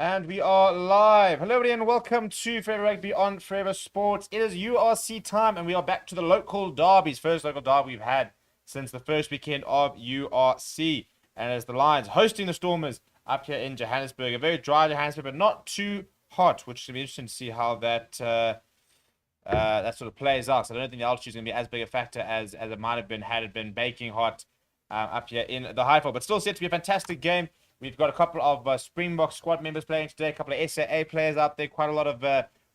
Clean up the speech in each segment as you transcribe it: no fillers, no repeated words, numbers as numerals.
And we are live. Hello, everybody, and welcome to Forever Rugby on Forever Sports. It is URC time, and we are back to the local derbies. First local derby we've had since the first weekend of URC. And as the Lions hosting the Stormers up here in Johannesburg. A very dry Johannesburg, but not too hot, which should be interesting to see how that sort of plays out. So I don't think the altitude is going to be as big a factor as it might have been had it been baking hot up here in the Highveld. But still set to be a fantastic game. We've got a couple of Springbok squad members playing today, a couple of SAA players out there, quite a lot of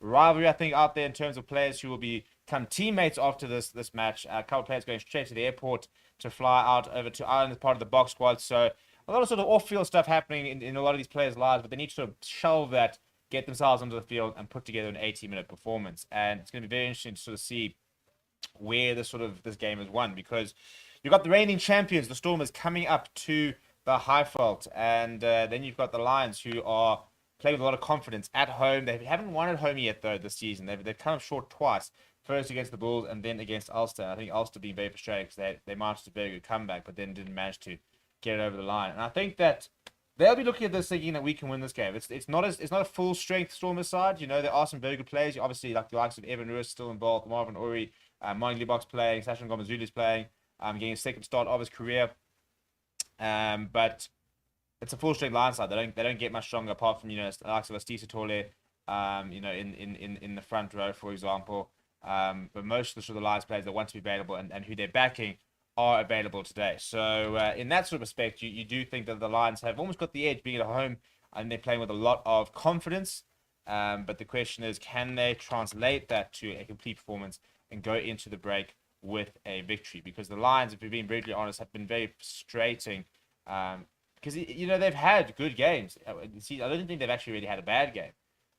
rivalry, I think, out there in terms of players who will become teammates after this match. A couple of players going straight to the airport to fly out over to Ireland as part of the Box squad. So a lot of sort of off-field stuff happening in a lot of these players' lives, but they need to sort of shelve that, get themselves onto the field, and put together an 80-minute performance. And it's going to be very interesting to sort of see where this game is won, because you've got the reigning champions, the Stormers, coming up to the Highveld, and then you've got the Lions, who are playing with a lot of confidence at home. They haven't won at home yet, though, this season. They've kind of short twice, first against the Bulls and then against Ulster. I think Ulster being very frustrated because they managed a very good comeback, but then didn't manage to get it over the line. And I think that they'll be looking at this thinking that we can win this game. It's not a full strength Stormers side. You know, there are some very good players. Obviously, like the likes of Evan Lewis still involved, Marvin Uri, Mike Leibach's playing, Sasha Ngomazulu's playing, getting a second start of his career. But it's a full strength line side. They don't get much stronger apart from, you know, the likes of Astisa Tole, you know, in the front row, for example. But most of the sort of Lions players that want to be available and who they're backing are available today. So in that sort of respect, you do think that the Lions have almost got the edge being at home, and they're playing with a lot of confidence. But the question is, can they translate that to a complete performance and go into the break with a victory? Because the Lions, if we're being brutally honest, have been very frustrating. Because, you know, they've had good games. See, I don't think they've actually really had a bad game.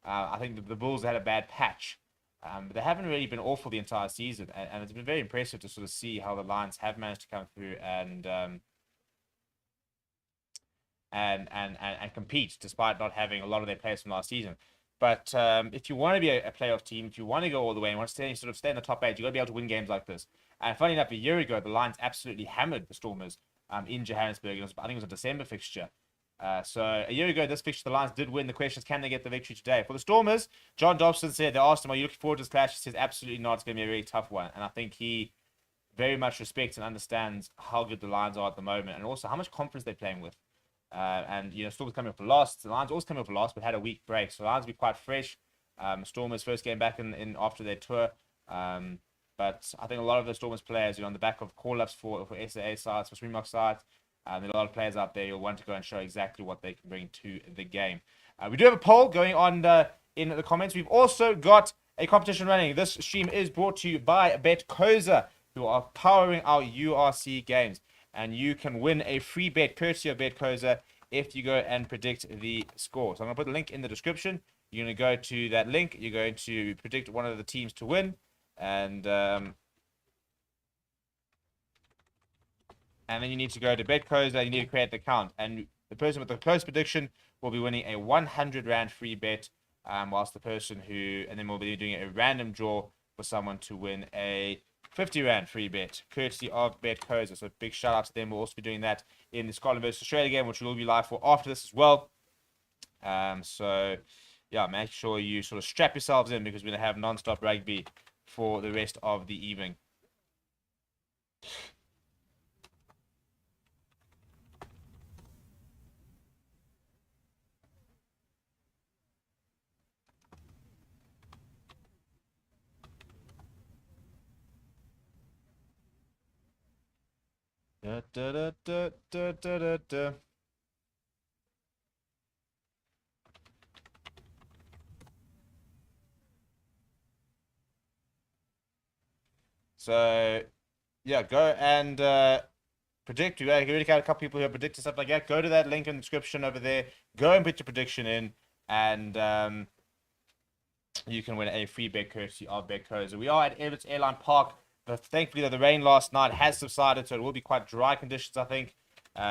I think the Bulls had a bad patch. But they haven't really been awful the entire season. And it's been very impressive to sort of see how the Lions have managed to come through and compete despite not having a lot of their players from last season. But if you want to be a playoff team, if you want to go all the way and want to stay in the top 8, you've got to be able to win games like this. And funny enough, a year ago, the Lions absolutely hammered the Stormers in Johannesburg. I think it was a December fixture. So a year ago, this fixture, the Lions did win. The question is, can they get the victory today? For the Stormers, John Dobson said, they asked him, are you looking forward to this clash? He says, absolutely not. It's going to be a really tough one. And I think he very much respects and understands how good the Lions are at the moment, and also how much confidence they're playing with. And, you know, Stormers coming off a loss. The Lions always coming off a loss, but had a week break. So the Lions will be quite fresh. Stormers first game back in after their tour. But I think a lot of the Stormers players, you know, on the back of call-ups for SAA sides, for Springbok sides, there are a lot of players out there who'll want to go and show exactly what they can bring to the game. We do have a poll going on in the comments. We've also got a competition running. This stream is brought to you by BetCoza, who are powering our URC games. And you can win a free bet courtesy of BetCoza if you go and predict the score. So I'm going to put the link in the description. You're going to go to that link. You're going to predict one of the teams to win. And then you need to go to BetCoza. You need to create the account. And the person with the close prediction will be winning a 100 Rand free bet. Whilst the person and then we'll be doing a random draw for someone to win a 50 Rand free bet, courtesy of BetCoza. So big shout out to them. We'll also be doing that in the Scotland versus Australia game, which we'll be live for after this as well. So yeah, make sure you sort of strap yourselves in, because we're going to have non-stop rugby for the rest of the evening. Da, da, da, da, da, da, da. So, yeah, go and predict. We already got a couple people who have predicted stuff like that. Go to that link in the description over there. Go and put your prediction in, and you can win a free bet courtesy of BetCoza. We are at Everts Airline Park. But thankfully, the rain last night has subsided, so it will be quite dry conditions, I think.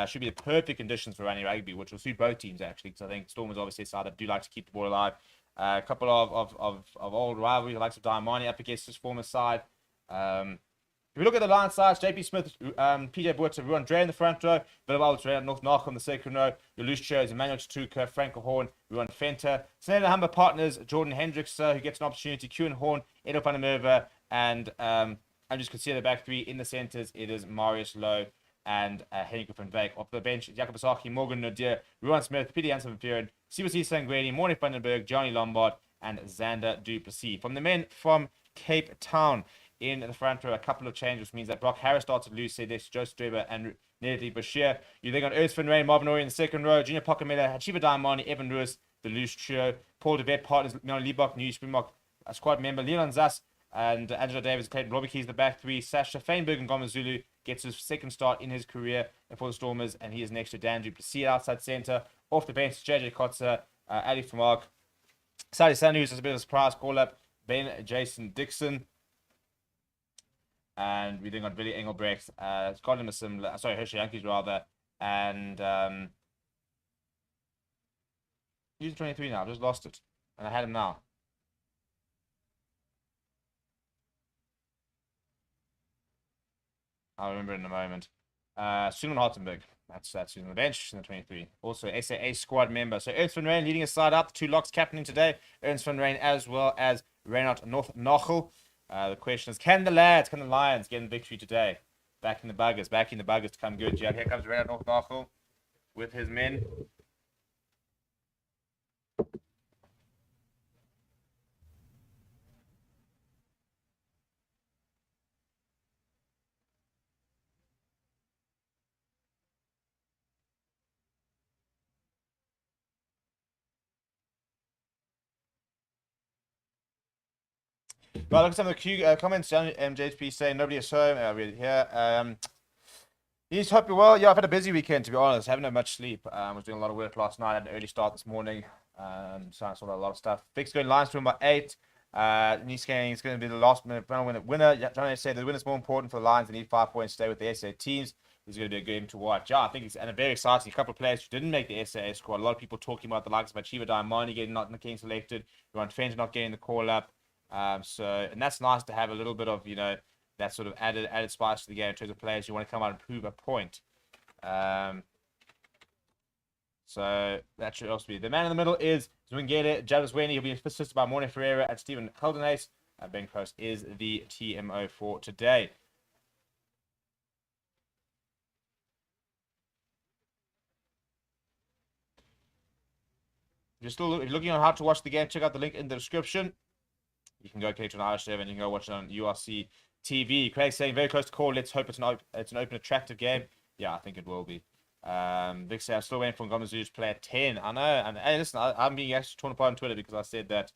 Should be the perfect conditions for running rugby, which will suit both teams, actually, because I think Stormers obviously a side that do like to keep the ball alive. A couple of old rivalries, the likes of Diamani up against his former side. If you look at the line sides, JP Smith, PJ Buerta, Ruan Dre in the front row, Willem Alberts, North Nark on the second row, your loose chairs, Emmanuel Tutuka, Frank Horn, Ruan Fenter, Senna Humber partners, Jordan Hendricks, who gets an opportunity, Kuhn Horn, Edo van der Merwe, and I'm just considering the back three. In the centres, it is Marius Lowe and Henk van Wyk. Off the bench, Jacob Asaki, Morgan Nadir, Ruan Smith, Peter Janssen van Vuren, Sibusi Sangweni, Morne van den Berg, Johnny Lombard, and Xander Duplessis. From the men from Cape Town, in the front row, a couple of changes, which means that Brock Harris started loose, this Joe Streber and Nedley Bashir. You then got Ernst van Rijn, Marvin Ori in the second row, Junior Pokamela, Hachiva Daimani, Evan Lewis, the loose trio, Paul DeVet, partners, Leon Liebach, new Springbok squad member, Leon Zas, and Angelo Davis, Clayton Robbie Keys, the back three, Sasha Feinberg and Goma Zulu gets his second start in his career for the Stormers, and he is next to Dan Duplessis outside centre. Off the bench, JJ Kotzer, Ali Famark, Sadi Sandu, who's a bit of a surprise call-up, Ben Jason Dixon, and we then got Billy Engelbrecht, Scott Similar, sorry, Hershey Yankees rather, and he's 23 now. I've just lost it, and I had him now. I'll remember in a moment. Suleiman Hartenberg, that's who's on the bench in the 23. Also, SAA squad member. So Ernst van Rijn leading his side up. The two locks captaining today. Ernst van Rijn as well as Reinhard North Nachel. The question is, can the Lions get in victory today? Backing the buggers to come good. Yeah, here comes Reinhard North Nachel with his men. Well, look at some of the comments. JHP saying nobody is home. We're here. You hope you're well. Yeah, I've had a busy weekend, to be honest. Haven't had much sleep. Was doing a lot of work last night. Had an early start this morning. So I saw a lot of stuff. Vic's going Lions to him by 8. Niskanen is going to be the last minute winner. Johnny said the winner's more important for the Lions. They need 5 points to stay with the SA teams. This is going to be a game to watch. Yeah, I think it's a very exciting couple of players who didn't make the SA squad. A lot of people talking about the likes of Achiva Daimani getting not in the King selected. Ron Fenton not getting the call up. And that's nice to have a little bit of, that sort of added spice to the game in terms of players who want to come out and prove a point. So that should also be. The man in the middle is Zwingele Jadisweni. He'll be assisted by Morne Ferreira and Stephen Heldenace. Ben Cross is the TMO for today. If you're looking on how to watch the game, check out the link in the description. You can go to an Irish server and you can go watch it on URC TV. Craig saying very close to call. Let's hope it's an open, attractive game. Yeah, I think it will be. Vic said I'm still waiting for Ngoma Zulu's play at 10. I know. And hey, listen, I'm being actually torn apart on Twitter because I said that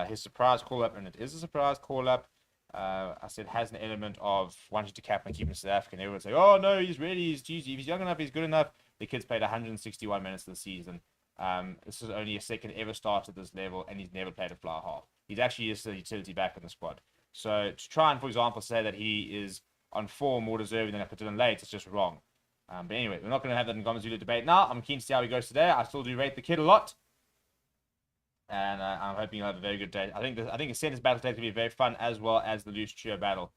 his surprise call up, and it is a surprise call up. I said has an element of wanting to cap and keep him in South Africa. And everyone's like, oh no, he's ready. He's cheesy. If he's young enough, he's good enough. The kid's played 161 minutes this season. This is only his second ever start at this level, and he's never played a fly half. He's actually just a utility back in the squad. So to try and, for example, say that he is on form more deserving than Dylan Late, it's just wrong. But anyway, we're not going to have that Ngoma Zulu debate now. I'm keen to see how he goes today. I still do rate the kid a lot, and I'm hoping he'll have a very good day. I think the centers battle today is going to be very fun, as well as the loose trio battle.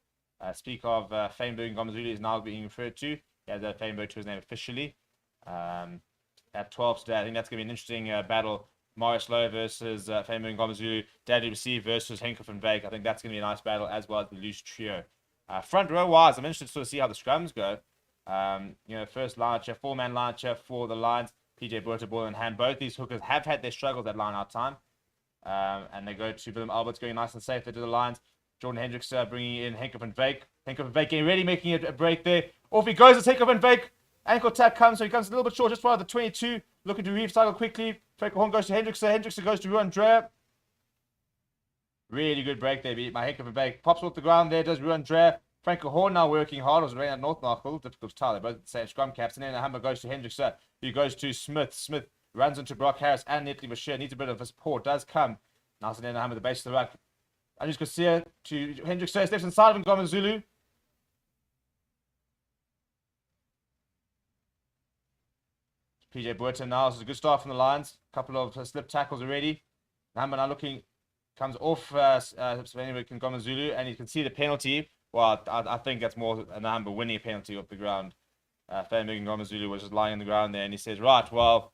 Speak of Feinberg, Ngoma Zulu is now being referred to. He has Feinberg to his name officially. At 12 today, I think that's going to be an interesting battle. Marius Lowe versus Feinberg Ngoma Zulu, Daddy Receive versus Henk van Wyk. I think that's going to be a nice battle, as well as the loose trio. Front row wise, I'm interested to sort of see how the scrums go. First line check, 4-man line check for the Lions. PJ Buerta, ball in hand. Both these hookers have had their struggles at line out time. And they go to Willem Alberts, going nice and safe to the Lions. Jordan Hendricks bringing in Henk van Wyk. Henk van Wyk getting ready, making a break there. Off he goes, it's Henk van Wyk. Ankle tap comes, so he comes a little bit short, just right of the 22. Looking to recycle quickly. Frank Horn goes to Hendricks. Hendricks goes to Ruan Dre. Really good break there, beat my Henk van Wyk. Pops off the ground there, does Ruan Dre. Frank Horn now working hard. Was Reinhard North Nachel. Difficult to tell. They're both the same scrum caps. And then the hammer goes to Hendricks, who goes to Smith. Smith runs into Brock Harris and Netley Bashir. Needs a bit of a support. Does come. Now so then the hammer the base of the ruck. I just go see to Hendricks. Steps inside of Ngoma Zulu. PJ Buerta now. This is a good start from the Lions. A couple of slip tackles already. Hammer now looking, comes off Ngoma Zulu, and you can see the penalty. Well, I think that's more an Amber winning a penalty off the ground. Fairming Ngomazulu was just lying on the ground there, and he says, right, well,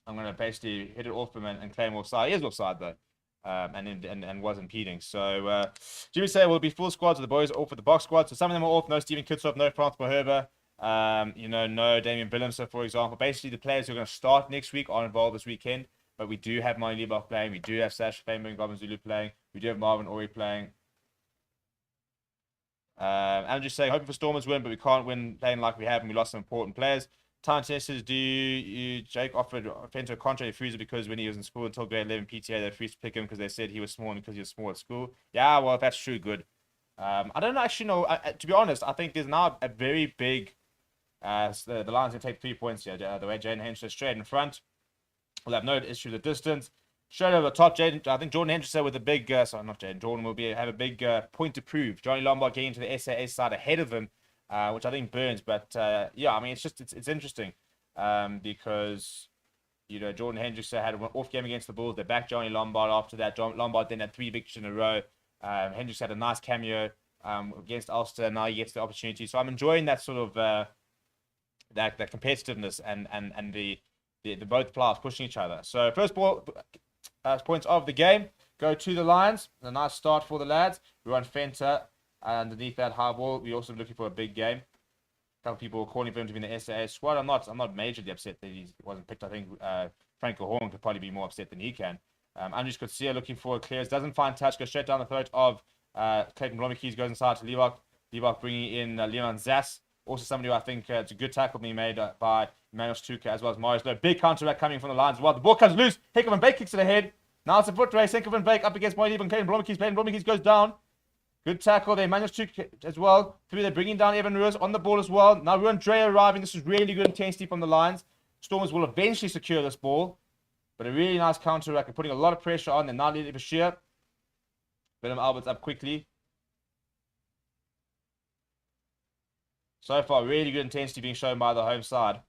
I'm going to basically hit it off him and claim offside. He is offside, though, and was impeding. So Jimmy say will be full squads of the boys off with the box squad. So some of them are off. No Steven Kitsov, no Frans Moherba, no Damien Billemser, for example. Basically, the players who are going to start next week are involved this weekend. But we do have Mani Liebach playing. We do have Sash Fairming Ngomazulu playing. We do have Marvin Ori playing. I'm just saying, hoping for Stormers win, but we can't win playing like we have, and we lost some important players. Time testers, Jake offered Fento a contract to Fruza because when he was in school until grade 11 PTA, they refused to pick him because they said he was small and because he was small at school. Yeah, well, if that's true, good. I don't actually know. To be honest, I think there's now a very big. The Lions can take 3 points here. The way Jaden Henderson is straight in front, we'll have no issue with the distance. Straight over the top, Jaden. I think Jordan Henderson with a big. Sorry, not Jaden. Jordan will have a big point to prove. Johnny Lombard getting to the SAS side ahead of him, which I think burns. But yeah, I mean, it's interesting because Jordan Henderson had an off game against the Bulls. They backed Johnny Lombard after that. Lombard then had 3 victories in a row. Henderson had a nice cameo against Ulster. Now he gets the opportunity. So I'm enjoying that sort of that competitiveness and the both players pushing each other. So first ball. Points of the game go to the Lions. A nice start for the lads. We run Fenter underneath that high ball. We're also looking for a big game. A couple of people were calling for him to be in the SAS squad. I'm not majorly upset that he wasn't picked. I think Frank Horn could probably be more upset than he can. Andrews Kutsia looking for a clearance. Doesn't find touch. Goes straight down the throat of Clayton Blomikis. Goes inside to Leibach. Leibach bringing in Leon Zass. Also somebody who I think it's a good tackle being made by Emmanuel Stuka as well as Marius Lowe. Big counter-attack coming from the Lions as well. The ball comes loose. Hickman Bake kicks it ahead. Now it's a foot race. Hickman Bake up against Moy and Clayton Blomikis. Clayton Blomikis goes down. Good tackle there. Emmanuel Stuka as well. They're bringing down Evan Ruiz on the ball as well. Now Ruan Dre arriving. This is really good intensity from the Lions. Stormers will eventually secure this ball. But a really nice counter-attack. Putting a lot of pressure on. They're now leading Bashir. Willem Alberts up quickly. So far, really good intensity being shown by the home side.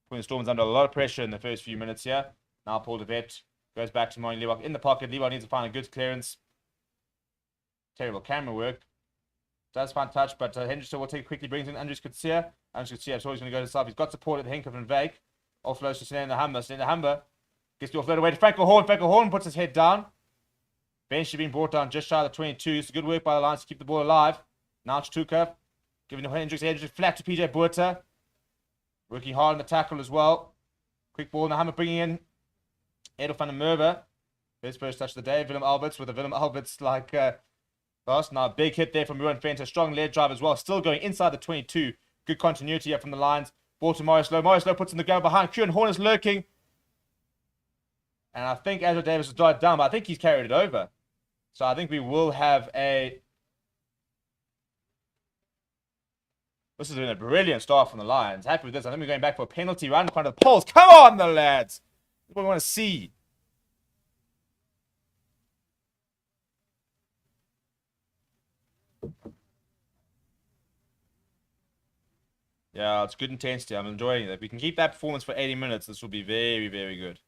Putting the Stormers under a lot of pressure in the first few minutes here. Now Paul DeVet goes back to Moyne Leibach in the pocket. Leibach needs to find a good clearance. Terrible camera work. Does find touch, but Henderson will take it quickly. Brings in Andrews Kutsia. Andrews Kutsia, I'm sure he's going to go to the side. He's got support at the Henker and Vake. Offloads to Sinenda Humber. Sinenda Humber gets the offload away to Franco Horn. Franco Horn puts his head down. Bench being brought down just shy of the 22. It's good work by the Lions to keep the ball alive. Now it's Tuka. Giving Hendricks flat to PJ Buerta. Working hard on the tackle as well. Quick ball. Now Hammer bringing in Edel van der Merwe. First touch of the day. Willem Alberts with a Willem Alberts like pass. Now a big hit there from Ruan Fenter. Strong lead drive as well. Still going inside the 22. Good continuity here from the Lions. Ball to Morris Lowe. Morris Lowe puts in the ground behind. Kieran Horn is lurking. And I think Azure Davis has dived down, but I think he's carried it over. So I think we will have a... This has been a brilliant start from the Lions. Happy with this. I think we're going back for a penalty right in front of the poles. Come on, the lads. That's what we want to see. Yeah, it's good intensity. I'm enjoying it. If we can keep that performance for 80 minutes, this will be very, very good.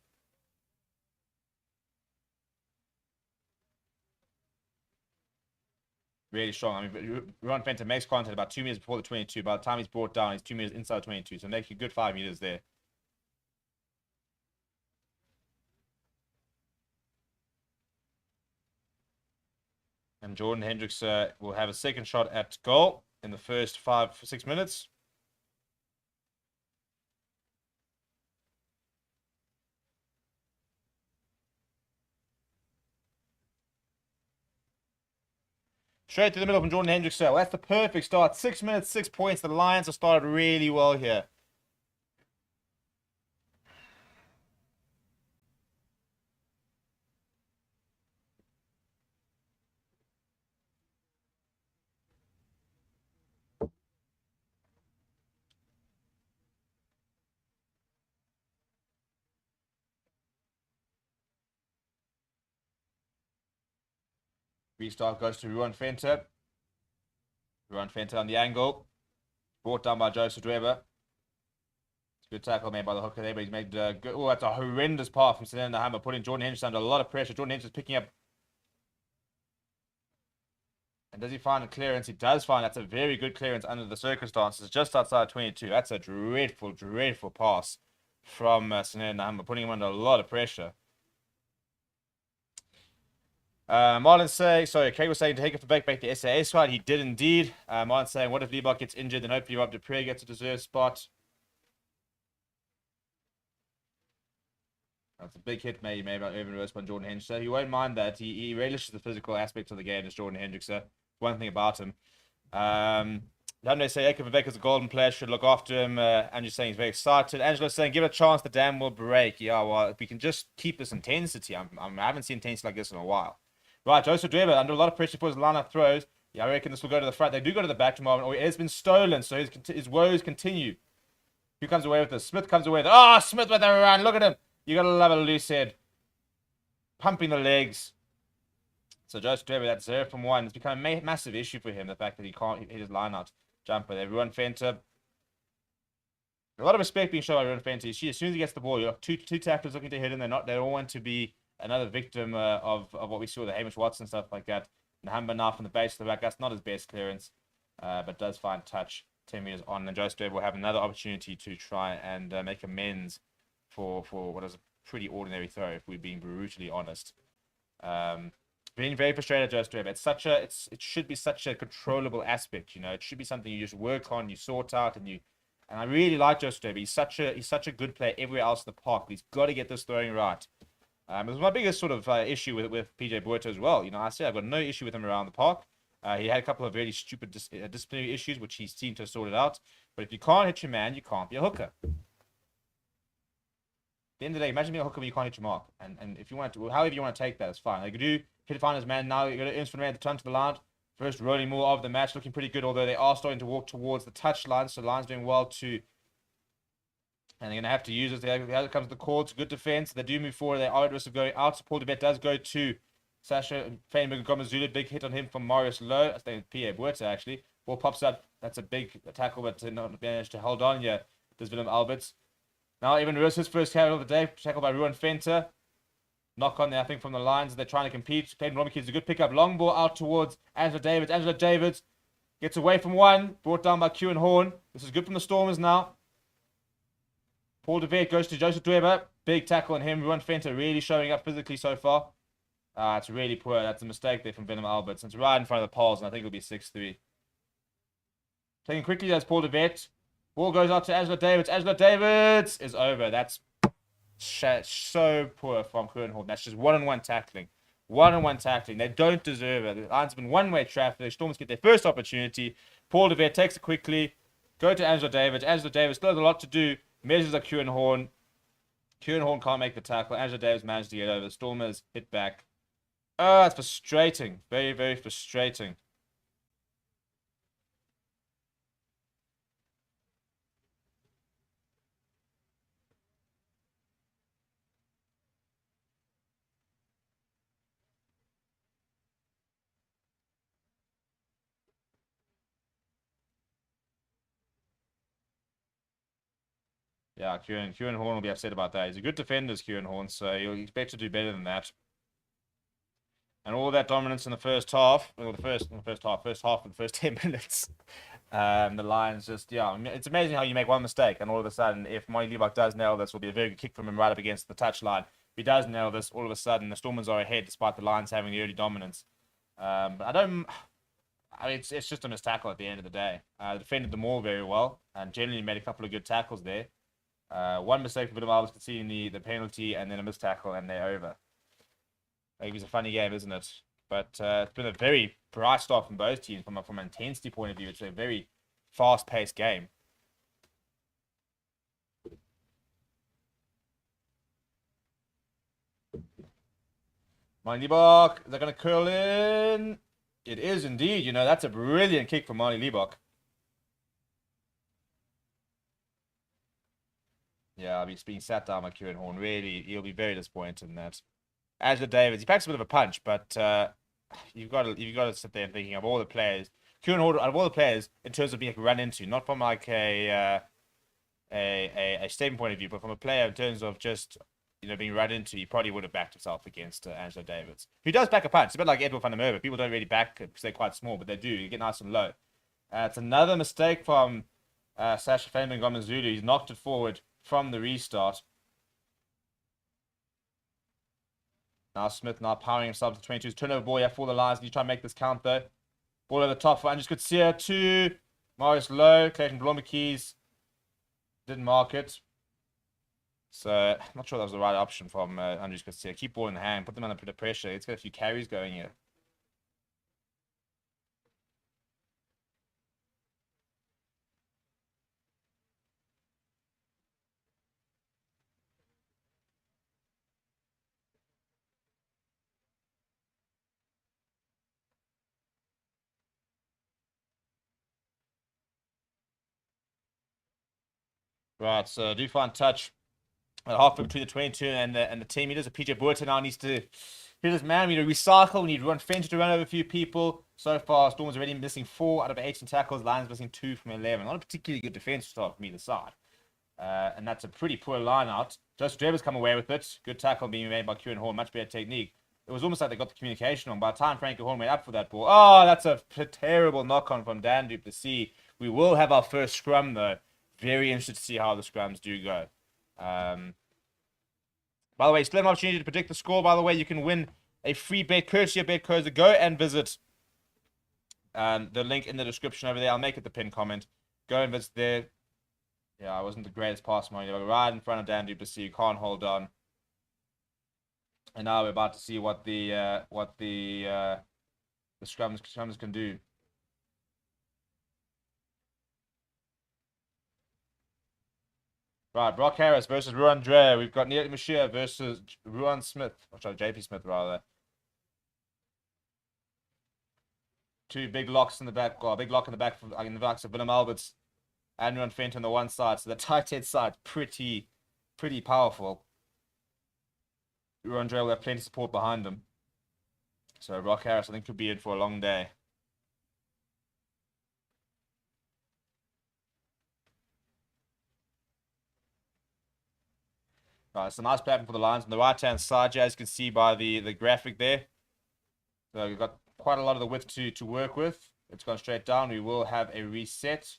Really strong. I mean, Ron Fenter makes contact about 2 meters before the 22. By the time he's brought down, he's 2 meters inside the 22. So making a good 5 meters there. And Jordan Hendricks will have a second shot at goal in the first 6 minutes. Straight to the middle from Jordan Hendricks. Well, that's the perfect start. 6 minutes, 6 points. The Lions have started really well here. Restart goes to Ruan Fenter. Ruan Fenter on the angle. Brought down by Joseph Dweber. Good tackle made by the hooker there, but he's made good. Oh, that's a horrendous pass from Sinenda Hammer, putting Jordan Henderson under a lot of pressure. Jordan Henderson picking up. And does he find a clearance? He does find that's a very good clearance under the circumstances, just outside 22. That's a dreadful, dreadful pass from Sinan Nahamba, putting him under a lot of pressure. Marlon's saying, sorry, Craig was saying to take it for back the SAA squad. He did indeed. Marlon's saying, what if Liebach gets injured? Then hopefully Rob Dupree gets a deserved spot. That's a big hit made by Irvin Rose by Jordan Hendrickson. So he won't mind that. He relishes the physical aspect of the game as Jordan Hendrickson. One thing about him. Don't say Eka Vivek is a golden player, should look after him. Andrew's saying he's very excited. Angela's saying, give it a chance, the dam will break. Yeah, well, if we can just keep this intensity. I haven't seen intensity like this in a while. Right, Joseph Dweber, under a lot of pressure for his line-up throws. Yeah, I reckon this will go to the front. They do go to the back tomorrow. Oh, it has been stolen, so his woes continue. Who comes away with this? Smith comes away with it. Oh, Smith with the run. Look at him. You got to love a loose head. Pumping the legs. So Joseph Dweber, that 0 from 1. It's become a massive issue for him, the fact that he can't hit his line-out jumper. Everyone Fenter. A lot of respect being shown by Ruan Fenter. As soon as he gets the ball, you have two tacklers looking to hit him. They all want to be another victim of what we saw with the Hamish Watson stuff like that. Nahamba now from the base to the back. That's not his best clearance, but does find touch 10 meters on. And Joseph Dweber will have another opportunity to try and make amends for what is a pretty ordinary throw, if we're being brutally honest. Being very frustrated, Joseph Dweber. It should be such a controllable aspect, you know. It should be something you just work on, you sort out, and I really like Joseph Dweber. He's such a good player everywhere else in the park. But he's got to get this throwing right. It was my biggest sort of issue with PJ Boerta as well. You know, I said I've got no issue with him around the park. He had a couple of very stupid disciplinary issues, which he seemed to have sorted out. But if you can't hit your man, you can't be a hooker. At the end of the day, imagine being a hooker when you can't hit your mark. And if you want to, however you want to take that, it's fine. Like you do hit find his man now. You got to instant man at the turn to the line. First rolling more of the match, looking pretty good. Although they are starting to walk towards the touch line, so the line's doing well too. And they're going to have to use it. Here comes the call. It's good defense. They do move forward. They are at risk of going out. So Paul DeVet does go to Sasha Fainberg Gomazulu. Big hit on him from Marius Lowe. I think P.A. Boerta, actually. Ball pops up. That's a big tackle, but not managed to hold on. Yeah, does Willem Alberts. Now, even Ruiz, his first carry of the day. Tackled by Ruan Fenter. Knock on there, I think, from the lines. They're trying to compete. Peyton Romikey is a good pickup. Long ball out towards Angela Davids. Angela Davids gets away from one. Brought down by Kewan Horn. This is good from the Stormers now. Paul DeVet goes to Joseph Dweber. Big tackle on him. Ruan Fenter really showing up physically so far. It's really poor. That's a mistake there from Willem Alberts. It's right in front of the poles, and I think it'll be 6-3. Taking quickly, there's Paul DeVet. Ball goes out to Angela Davids. Angela Davids is over. That's so poor from Kewan. That's just one-on-one tackling. One-on-one tackling. They don't deserve it. The line's been one-way traffic. The Stormers get their first opportunity. Paul DeVet takes it quickly. Go to Angela Davids. Angela Davids still has a lot to do. Measures up Kewan Horn. Kewan Horn can't make the tackle. Angela Davis managed to get over. The Stormers hit back. Oh, it's frustrating. Very, very frustrating. Yeah, Kewan Horn will be upset about that. He's a good defender, Kewan Horn, so you'll expect to do better than that. And all that dominance in the first half, or first half of the first 10 minutes. The Lions just, yeah, I mean, it's amazing how you make one mistake, and all of a sudden, if Monty Liebach does nail this, will be a very good kick from him right up against the touchline. If he does nail this, all of a sudden, the Stormers are ahead, despite the Lions having the early dominance. But I mean, it's just a missed tackle at the end of the day. Defended them all very well, and generally made a couple of good tackles there. One mistake for Willem Alberts conceding the penalty, and then a missed tackle, and they're over. Maybe it's a funny game, isn't it? But it's been a very bright start from both teams from an intensity point of view. It's a very fast-paced game. Marty Liebach, is that going to curl in? It is indeed. You know, that's a brilliant kick from Marty Liebach. Yeah, he's being sat down by Kewan Horn. Really, he'll be very disappointed in that. Angela Davids, he packs a bit of a punch, but you've got to sit there and thinking of all the players. Kewan Horn, out of all the players, in terms of being run into, not from like a statement point of view, but from a player in terms of just being run into, he probably would have backed himself against Angelo Davids, who does back a punch. It's a bit like Edward van der Merwe. People don't really back because they're quite small, but they do. You get nice and low. It's another mistake from Sasha Fabian Gomezulu. He's knocked it forward from the restart. Now Smith now powering himself to 22. Turnover ball here for the Lions. You try and make this count though. Ball over the top for Andrews Kutsia to Marius Lowe. Clayton Blomberkeys didn't mark it. So I'm not sure that was the right option from Andrews Kutsia. Keep ball in hand. Put them under a bit of pressure. Let's get a few carries going here. Right, so do find touch halfway between the 22 and the team. He does a PJ Boerter now needs to hit his man. We need to recycle. We need to run Fenton to run over a few people. So far, Storm's already missing 4 out of 18 tackles. Lions missing 2 from 11. Not a particularly good defense start from either side. And that's a pretty poor line out. Joseph Drever's come away with it. Good tackle being made by Kieran Horn. Much better technique. It was almost like they got the communication on. By the time Frankie Horn went up for that ball. Oh, that's a terrible knock-on from Dan du Plessis. We will have our first scrum, though. Very interested to see how the scrums do go. By the way, still have an opportunity to predict the score. By the way, you can win a free bet courtesy of BetCoza. Go and visit the link in the description over there. I'll make it the pinned comment. Go and visit there. Yeah, I wasn't the greatest pass money. Right in front of Dan du Plessis. You can't hold on. And now we're about to see what the scrums can do. Right, Brock Harris versus Ruan Dre. We've got Neil Mashia versus Ruan Smith. Or sorry, JP Smith, rather. 2 big locks in the back. Well, a big lock in the back in the backs of Willem Alberts and Ruan Fenton on the one side. So the tight head side, pretty powerful. Ruan Dre will have plenty of support behind him. So Brock Harris, I think, could be in for a long day. Right, it's a nice pattern for the Lions on the right-hand side, as you can see by the graphic there. So we've got quite a lot of the width to work with. It's gone straight down. We will have a reset.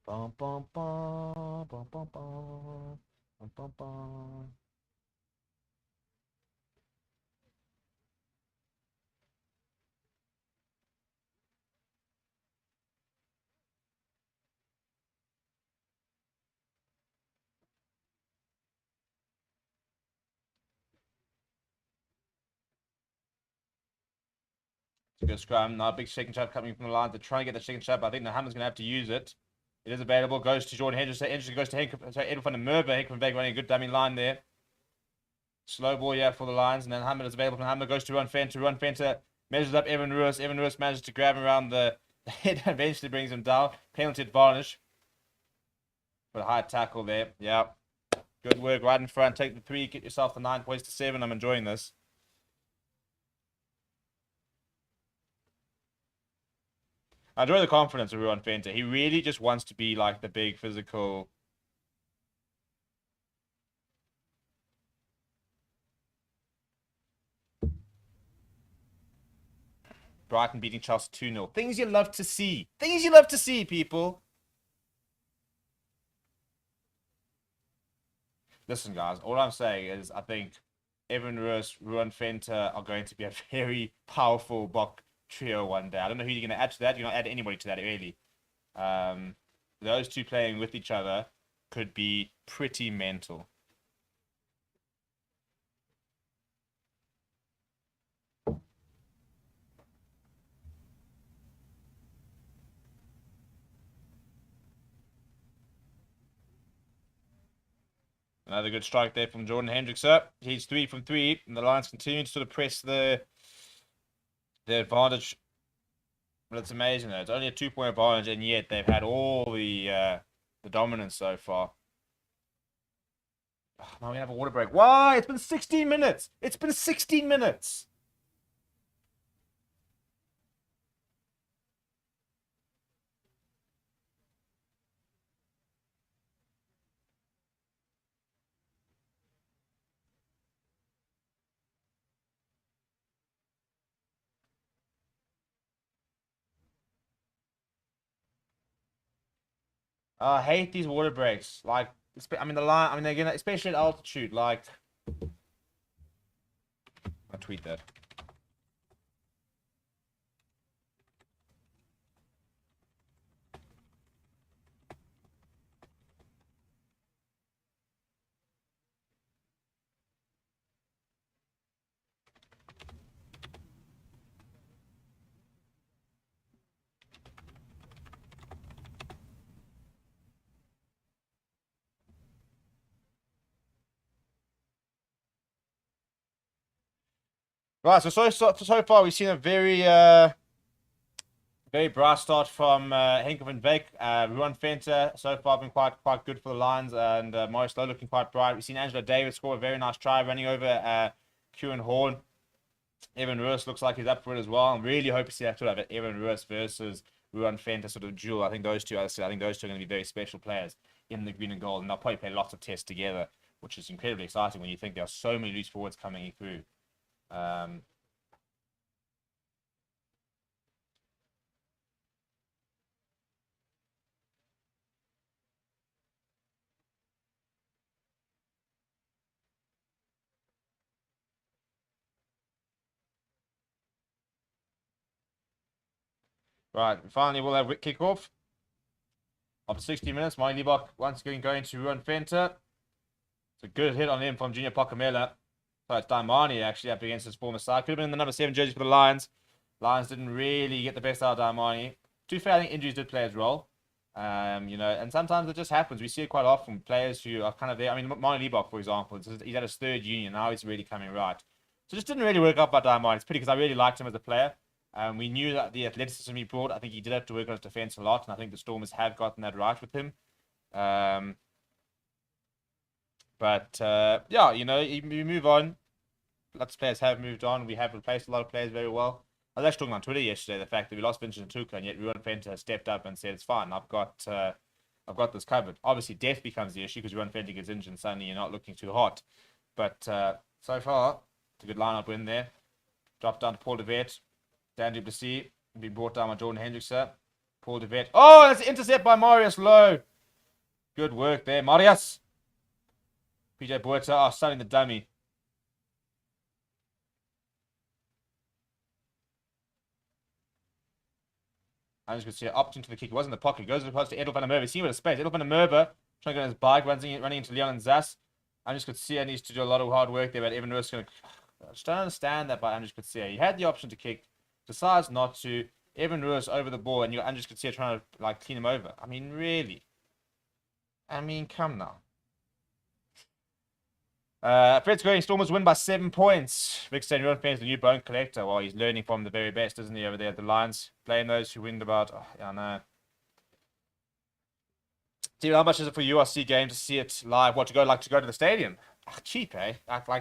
Bum, bum, bum, bum, bum, bum, bum, bum, bum. It's a good scrum. Now a big shaking trap coming from the Lions. They're trying to get the shaking trap. I think the Hammer's going to have to use it. It is available. Goes to Jordan Henderson. Henderson goes to Edwin van der Merwe. Henk van Beek running a good dummy line there. Slow ball, yeah, for the Lions. And then Hammer is available. Hammer goes to Ruan Fenter. Ruan Fenter measures up Evan Ruiz. Evan Ruiz manages to grab him around the head and eventually brings him down. Penalty advantage. But a high tackle there. Yeah. Good work right in front. Take the 3. Get yourself the 9 points to 7. I'm enjoying this. I enjoy the confidence of Ruan Fenter. He really just wants to be like the big physical. Brighton beating Chelsea 2-0. Things you love to see. Things you love to see, people. Listen, guys, all I'm saying is I think Evan Ruiz, Ruan Fenter are going to be a very powerful Bok trio one day. I don't know who you're going to add to that. You're not add anybody to that, really. Those two playing with each other could be pretty mental. Another good strike there from Jordan Hendrickson. He's 3 from 3, and the Lions continue to sort of press the advantage. But it's amazing though. It's only a 2-point advantage, and yet they've had all the dominance so far. Oh, now we have a water break. Why? It's been 16 minutes. It's been 16 minutes. I hate these water breaks. Like, I mean, the line. I mean, again, especially at altitude. Like, I tweet that. Right. So far, we've seen a very bright start from Henk van Beek. Ruan Venter so far been quite good for the Lions, and Morris Lowe looking quite bright. We've seen Angelo Davis score a very nice try running over Kieran Horn. Evan Ruiz looks like he's up for it as well. I'm really hoping to see that sort of Evan Ruiz versus Ruan Venter sort of duel. I think those two are going to be very special players in the green and gold, and they'll probably play lots of tests together, which is incredibly exciting when you think there are so many loose forwards coming through. Right, finally we'll have kickoff. After 60 minutes, Mike Liebach once again going to Ruan Venter. It's a good hit on him from Junior Pocamela. So it's Daimani actually up against his former side. Could have been the number 7 jersey for the Lions. Lions didn't really get the best out of Daimani. To be fair, I think injuries did play his role. And sometimes it just happens. We see it quite often. Players who are kind of there. I mean, Marnie Liebach, for example, he's at his 3rd union. Now he's really coming right. So it just didn't really work out by Daimani. It's pretty because I really liked him as a player. We knew that the athleticism he brought, I think he did have to work on his defense a lot. And I think the Stormers have gotten that right with him. Yeah, you move on. Lots of players have moved on. We have replaced a lot of players very well. I was actually talking on Twitter yesterday the fact that we lost Vincent Tuka, and yet Ruan Venter has stepped up and said it's fine. I've got this covered. Obviously, death becomes the issue because Ruan Venter gets injured and suddenly you're not looking too hot. But so far, it's a good lineup win there. Dropped down to Paul de Vet, Dan du Plessis, been brought down by Jordan Hendrickson. Paul de Vet. Oh, that's an intercept by Marius Lowe. Good work there, Marius. PJ Boerta, starting the dummy. I just could see it up into the kick. It wasn't the pocket. It goes across to Edel van der Merwe. See with a space. Edel van der Merwe trying to get on his bike, running into Leon and Zas. I just could see it needs to do a lot of hard work there, but Evan Ruiz going to. I just don't understand that by Andres Coetzee. He had the option to kick, decides not to. Evan Ruiz over the ball, and you Andres Coetzee trying to clean him over. I mean, really. I mean, come now. Fred's going Stormers win by 7 points. Vic saying Ruan Venter's the new bone collector. Well, he's learning from the very best, isn't he, over there at the Lions? Playing those who win about... Oh, yeah, I know. See, how much is it for URC game to see it live? What, to go to the stadium? Cheap, eh?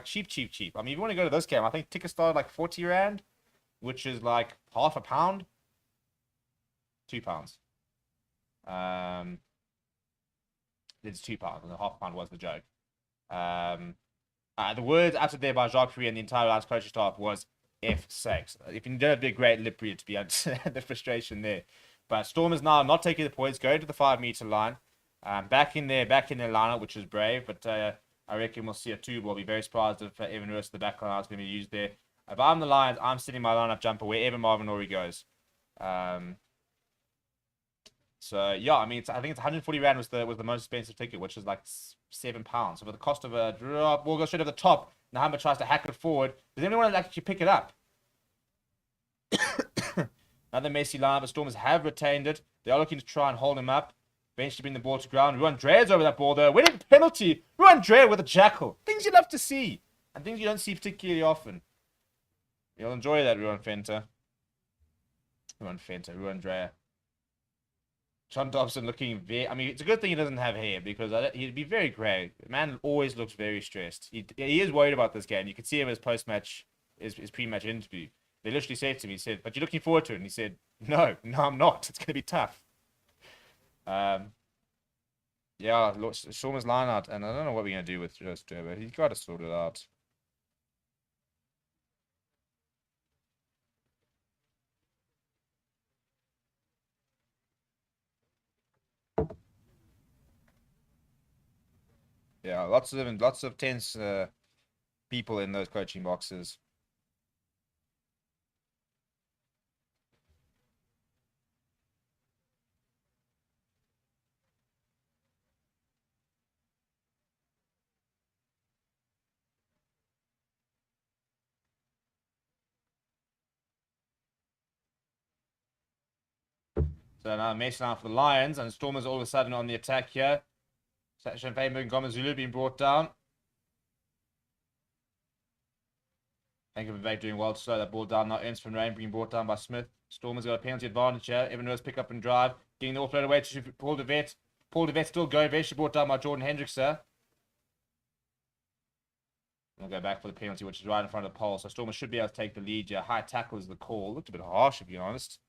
Cheap. I mean, if you want to go to this game, I think tickets start like 40 Rand, which is like half a pound. £2. It's £2, and the half a pound was the joke. The words uttered there by Jacques Fourie and the entire Lions coaching staff was F sakes. If you don't have a great lip reader to be understand the frustration there. But Stormers now not taking the points, going to the 5-meter line. Back in their lineup, which is brave, but I reckon we'll see a 2-ball. I'll be very surprised if Evan Ruiz, the back line, is going to be used there. If I'm the Lions, I'm sitting my lineup jumper wherever Marvin Ory goes. So yeah, I mean, I think it's 140 Rand was the most expensive ticket, which is like £7. So for the cost of a drop, we'll go straight over the top. Now Hammer tries to hack it forward. Does anyone want to actually pick it up? Another messy line, but Stormers have retained it. They are looking to try and hold him up. Eventually bring the ball to ground. Ruan Drea's over that ball, though. Winning penalty. Ruan Drea with a jackal. Things you love to see. And things you don't see particularly often. You'll enjoy that, Ruan Drea. John Dobson looking very... I mean, it's a good thing he doesn't have hair because he'd be very grey. The man always looks very stressed. He is worried about this game. You can see him in his post-match, his pre-match interview. They literally said to him, he said, but you're looking forward to it? And he said, no, I'm not. It's going to be tough. Yeah, Stormer's line out, and I don't know what we're going to do with Joe Sturber. He's got to sort it out. Yeah, lots of tense people in those coaching boxes. So now Mason out for the Lions, and Stormers all of a sudden on the attack here. Champagne Ngoma Zulu being brought down. Thank you for Vivek doing well to slow that ball down. Now Ernst van Rijn being brought down by Smith. Stormers got a penalty advantage here. Evan Rose pick up and drive. Getting the offload away to Paul de Vet. Paul de Vet still going. Eventually brought down by Jordan Hendricks here. We'll go back for the penalty, which is right in front of the pole. So Stormers should be able to take the lead here. High tackle is the call. Looked a bit harsh, to be honest.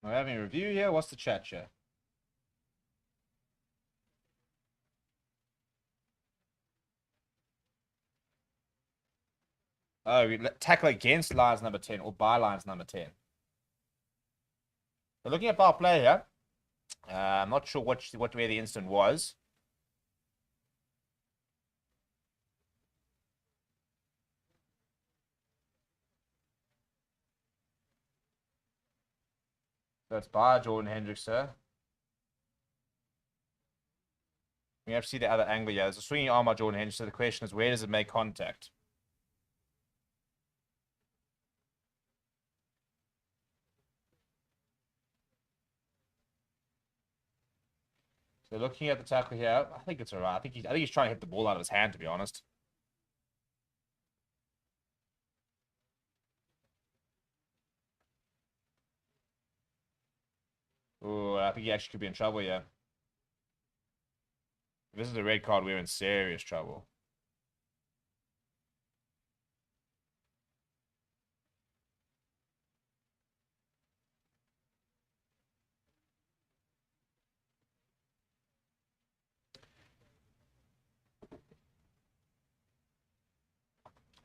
We're having a review here. What's the chat here? Oh, we tackle against lines number 10 or by lines number 10. So looking at power play here, I'm not sure where the incident was. So it's by Jordan Hendricks here. We have to see the other angle here. There's a swinging arm by Jordan Hendricks. So the question is, where does it make contact? So looking at the tackle here, I think it's alright. I think he's trying to hit the ball out of his hand, to be honest. Oh, I think he actually could be in trouble here. If this is a red card, we're in serious trouble.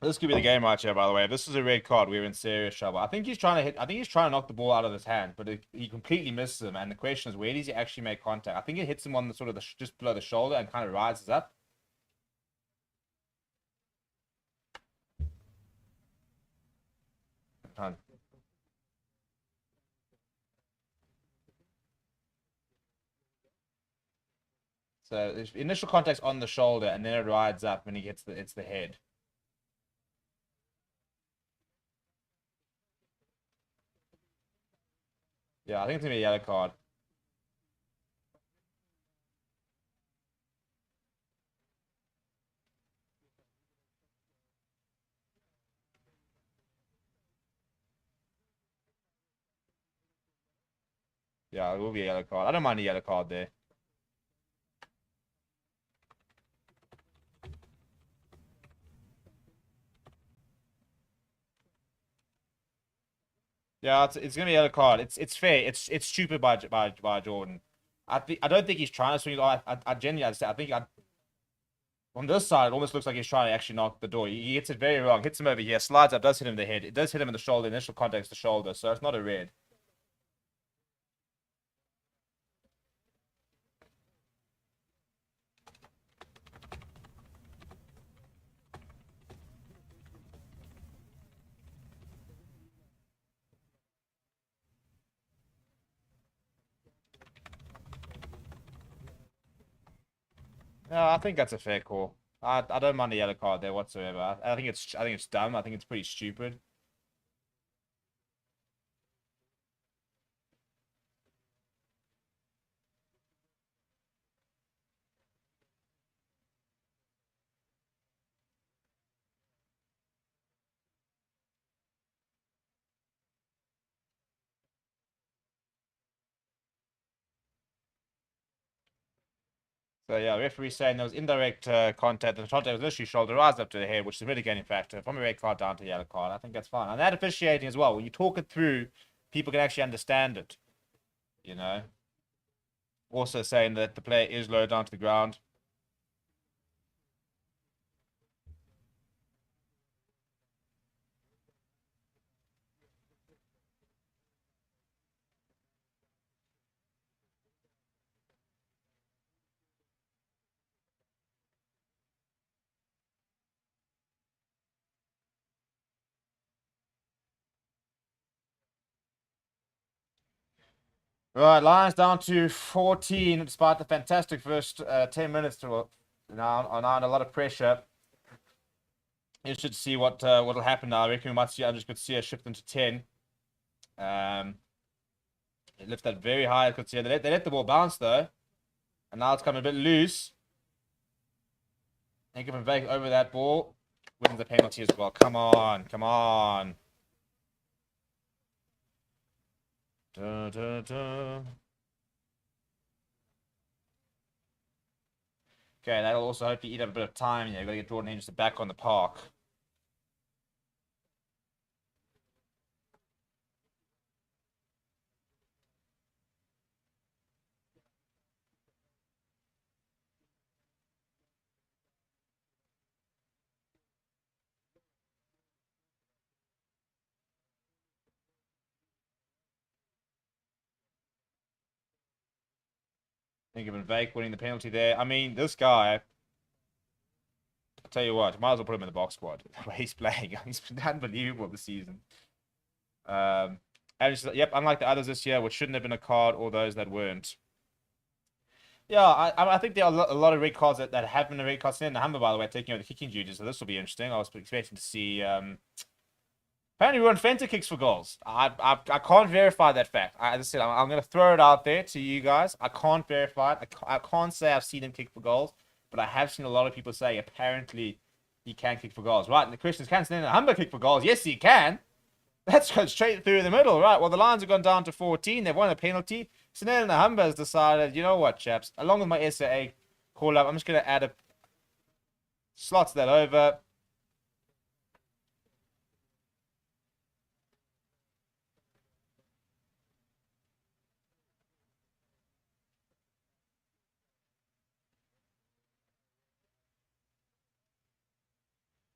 This could be the game right here, by the way. If this is a red card, we're in serious trouble. I think he's trying to knock the ball out of his hand, but he completely misses him. And the question is, where does he actually make contact? I think it hits him on the sort of just below the shoulder and kind of rises up. So there's initial contact's on the shoulder, and then it rides up when he gets it's the head. Yeah, I think it's gonna be a yellow card. Yeah, it will be a yellow card. I don't mind a yellow card there. Yeah, it's gonna be a yellow card. It's fair. It's stupid by Jordan. I don't think he's trying to swing. I genuinely I think on this side it almost looks like he's trying to actually knock the door. He hits it very wrong. Hits him over here. Slides up. Does hit him in the head. It does hit him in the shoulder. Initial contact's the shoulder, so it's not a red. No, I think that's a fair call. I don't mind the yellow card there whatsoever. I think it's dumb. I think it's pretty stupid. So yeah, referee saying there was indirect contact. The contact was literally shoulder rise up to the head, which is a mitigating factor. From a red card down to a yellow card, I think that's fine. And that officiating as well. When you talk it through, people can actually understand it. You know. Also saying that the player is low down to the ground. Right, Lions down to 14, despite the fantastic first 10 minutes to now on a lot of pressure. You should see what'll happen now. I reckon we might see. I just could see a shift into 10. They lift that very high. I could see they let the ball bounce though, and now it's coming a bit loose. And Van Veek over that ball, wins the penalty as well. Come on, come on. Da, da, da. Okay, that'll also hopefully eat up a bit of time. You've got to get Jordan Henderson back on the park. Van Veek winning the penalty there. I mean, this guy, I'll tell you what, might as well put him in the box squad. The way he's playing, he's been unbelievable this season. And yep, unlike the others this year, which shouldn't have been a card, or those that weren't. Yeah, I think there are a lot of red cards that have been a red cards in the Humber, by the way, taking over the kicking duties. So this will be interesting. I was expecting to see. Apparently, Ruan Fenter kicks for goals. I can't verify that fact. As I said, I'm going to throw it out there to you guys. I can't verify it. I can't say I've seen him kick for goals, but I have seen a lot of people say apparently he can kick for goals. Right, and the question is, can Snell Humber kick for goals? Yes, he can. That's going straight through the middle, right? Well, the Lions have gone down to 14. They've won a penalty. Snell Humber has decided, you know what, chaps? Along with my SAA call up, I'm just going to add a slots that over.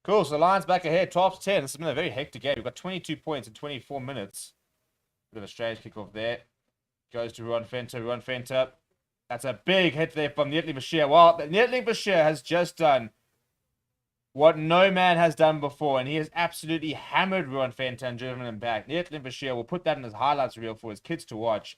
Cool. So the Lions back ahead, 12 to 10. This has been a very hectic game. We've got 22 points in 24 minutes. Bit of a strange kickoff there. Goes to Ruan Fenter. Ruan Fenter. That's a big hit there from Neatly Bashir. Well, Neatly Bashir has just done what no man has done before, and he has absolutely hammered Ruan Fenter and driven him back. Neatly Bashir will put that in his highlights reel for his kids to watch.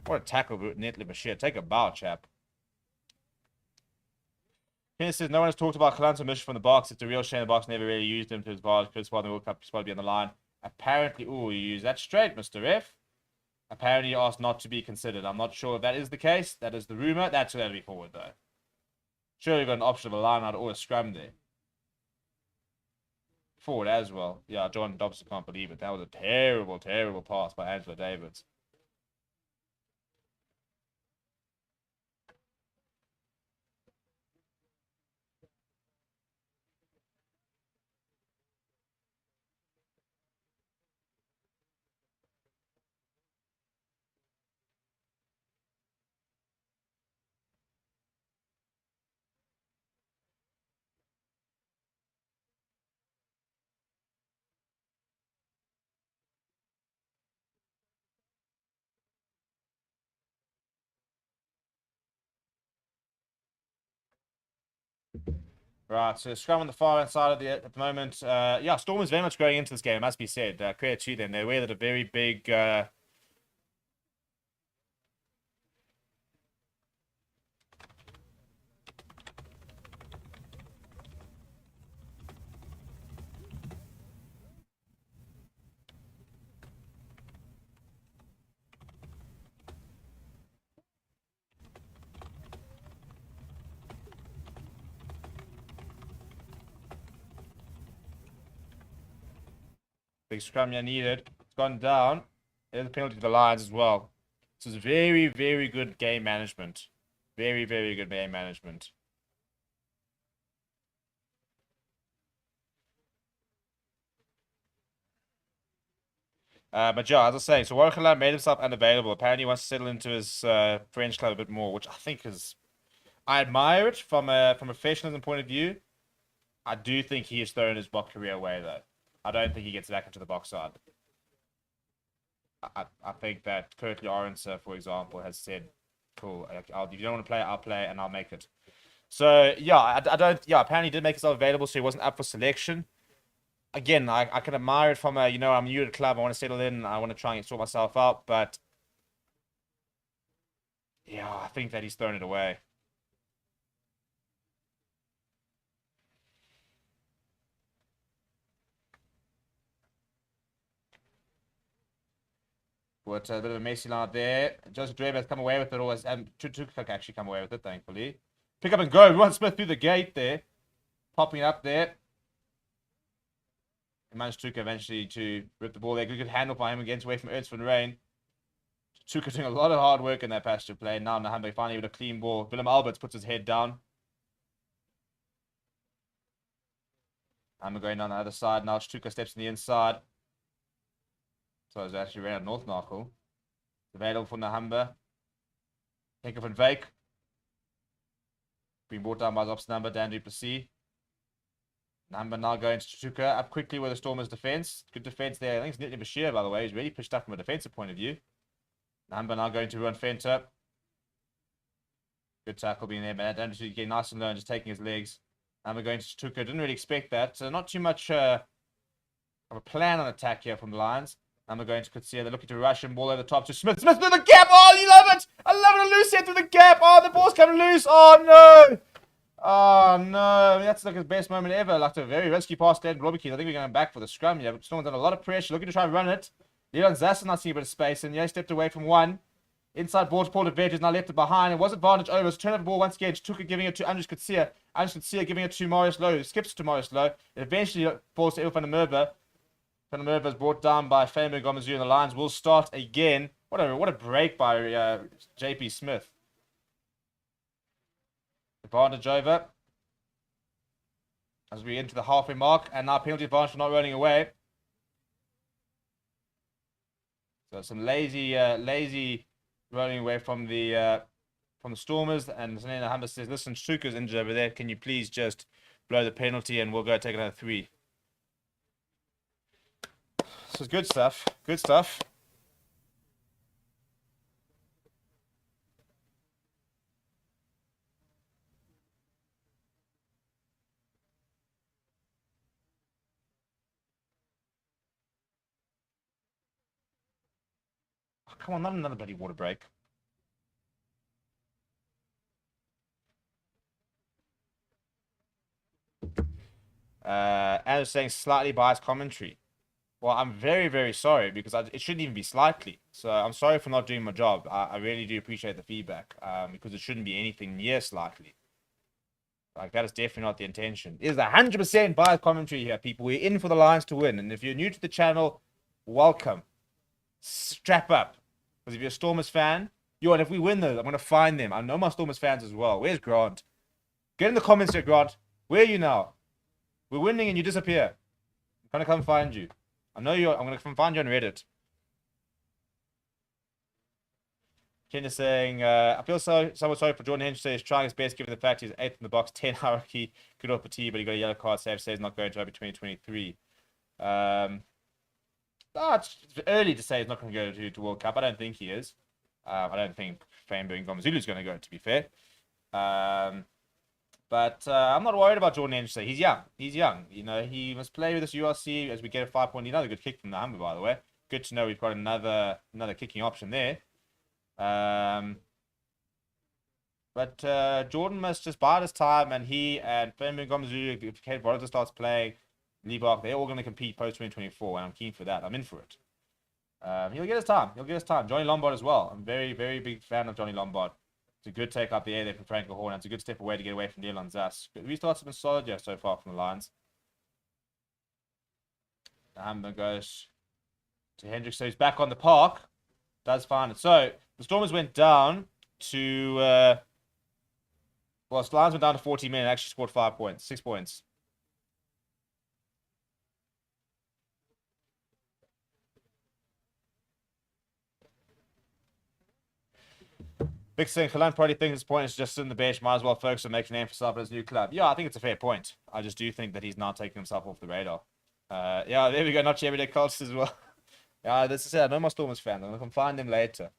What a tackle, Neatly Bashir. Take a bow, chap. Kenny says no one has talked about Kalan's mission from the box. It's a real shame the box never really used him to his bars. Chris Paul in the World Cup, he's supposed to be on the line. Apparently, you use that straight, Mr. F. Apparently, he asked not to be considered. I'm not sure if that is the case. That is the rumor. That's going to be forward, though. Sure, you've got an option of a line out or a scrum there. Forward as well. Yeah, John Dobson can't believe it. That was a terrible, terrible pass by Angela Davids. Right, so scrum on the far hand side of at the moment. Yeah, Storm is very much going into this game, it must be said. Credit to them. They're aware that a very big scrum here needed. It's gone down. There's a penalty to the Lions as well. This is very, very good game management. Very, very good game management. But yeah, as I was saying, so Watchalong made himself unavailable. Apparently, he wants to settle into his French club a bit more, which I think is, I admire it from a professionalism point of view. I do think he has thrown his box career away, though. I don't think he gets back into the box side. I think that Curtly Orange, for example, has said, "Cool, if you don't want to play, I'll play and I'll make it." So yeah, I don't. Yeah, apparently he did make himself available, so he wasn't up for selection. Again, I can admire it from a, I'm new to the club, I want to settle in, I want to try and sort myself out, but yeah, I think that he's thrown it away. But a bit of a messy line out there. Joseph Draper has come away with it, or has Tuka actually come away with it, thankfully. Pick up and go. Ron Smith through the gate there. Popping it up there. He managed Tuka eventually to rip the ball there. Good handle by him against away from Ertzman Rain. Tuka doing a lot of hard work in that pasture play. Now Nahambe finally with a clean ball. Willem Alberts puts his head down. Nahambe going down the other side. Now Tuka steps in the inside. So it's actually ran out North Narkle. Available for Nahambe. Henker van Wyk. Being brought down by his ops number, Dan Duplessis. Nahambe now going to Tuka up quickly with the Stormers' defense. Good defense there. I think it's Nitley Bashir, by the way. He's really pushed up from a defensive point of view. Nahambe now going to run Fenter. Good tackle being there, man. Dan Duplessis getting nice and low and just taking his legs. Nahambe going to Tuka. Didn't really expect that. So not too much of a plan on attack here from the Lions. Nahambe going to Kutsia. They're looking to rush him. Ball over the top to Smith. Smith through the gap. Oh, you love it. I love it. A loose head through the gap. Oh, the ball's coming loose. Oh, no. Oh, no. That's like his best moment ever. Like a very risky pass to Robbie Keys. I think we're going back for the scrum here. But Storm's under a lot of pressure. Looking to try and run it. Leon Zassen not seeing a bit of space. And yeah, he stepped away from one. Inside ball to Paul de Veg is now left it behind. It was advantage over. So turn over the ball once again. Took it, giving it to Andres Kutsia. Andres Kutsia giving it to Marius Lowe. Who skips to Marius Lowe. It eventually falls to Il van der Merwe. Van der Merwe is brought down by Famer Gomazu, and the Lions will start again. What a break by JP Smith. Advantage over. As we enter the halfway mark, and now penalty advantage for not running away. So some lazy running away from the Stormers, and Zanina Hammer says, "Listen, Struker's injured over there. Can you please just blow the penalty, and we'll go take another 3." This is good stuff. Good stuff. Oh, come on, not another bloody water break. And it's saying slightly biased commentary. Well, I'm very, very sorry because it shouldn't even be slightly. So I'm sorry for not doing my job. I really do appreciate the feedback because it shouldn't be anything near slightly. Like, that is definitely not the intention. It is 100% biased commentary here, people. We're in for the Lions to win. And if you're new to the channel, welcome. Strap up. Because if you're a Stormers fan, and if we win those, I'm going to find them. I know my Stormers fans as well. Where's Grant? Get in the comments here, Grant. Where are you now? We're winning and you disappear. I'm going to come find you. I'm going to come find you on Reddit. Ken is saying, I feel somewhat sorry for Jordan Henderson. He's trying his best given the fact he's 8th in the box, 10 hierarchy. Good off but he got a yellow card. Safe says not going to Rugby 2023. It's early to say he's not going to go to World Cup. I don't think he is. I don't think Famer Ngomazulu is going to go, to be fair. But But I'm not worried about Jordan Henderson. He's young. He's young. You know, he must play with this URC as we get a 5-point. Another good kick from the Humber, by the way. Good to know we've got another kicking option there. But Jordan must just bide his time, and he and Flaming Gomzulu, if Kate Volta starts playing, Leibach, they're all going to compete post 2024, and I'm keen for that. I'm in for it. He'll get his time. He'll get his time. Johnny Lombard as well. I'm very, very big fan of Johnny Lombard. It's a good take up the air there from Franco Horn. It's a good step away to get away from Leon Zass. Restarts have been solid yeah, so far from the Lions. The Hammer goes to Hendricks, so he's back on the park. Does find it. So the Stormers went down to well, the Lions went down to 40 men and actually scored 5 points, 6 points. Big thing, Kalan probably thinks his point is just in the bench, might as well focus on making a name for himself at his new club. Yeah, I think it's a fair point. I just do think that he's now taking himself off the radar. Yeah, there we go, not everyday cultures as well. Yeah, this is it. I know my Stormers fan. I'm going to come find him later.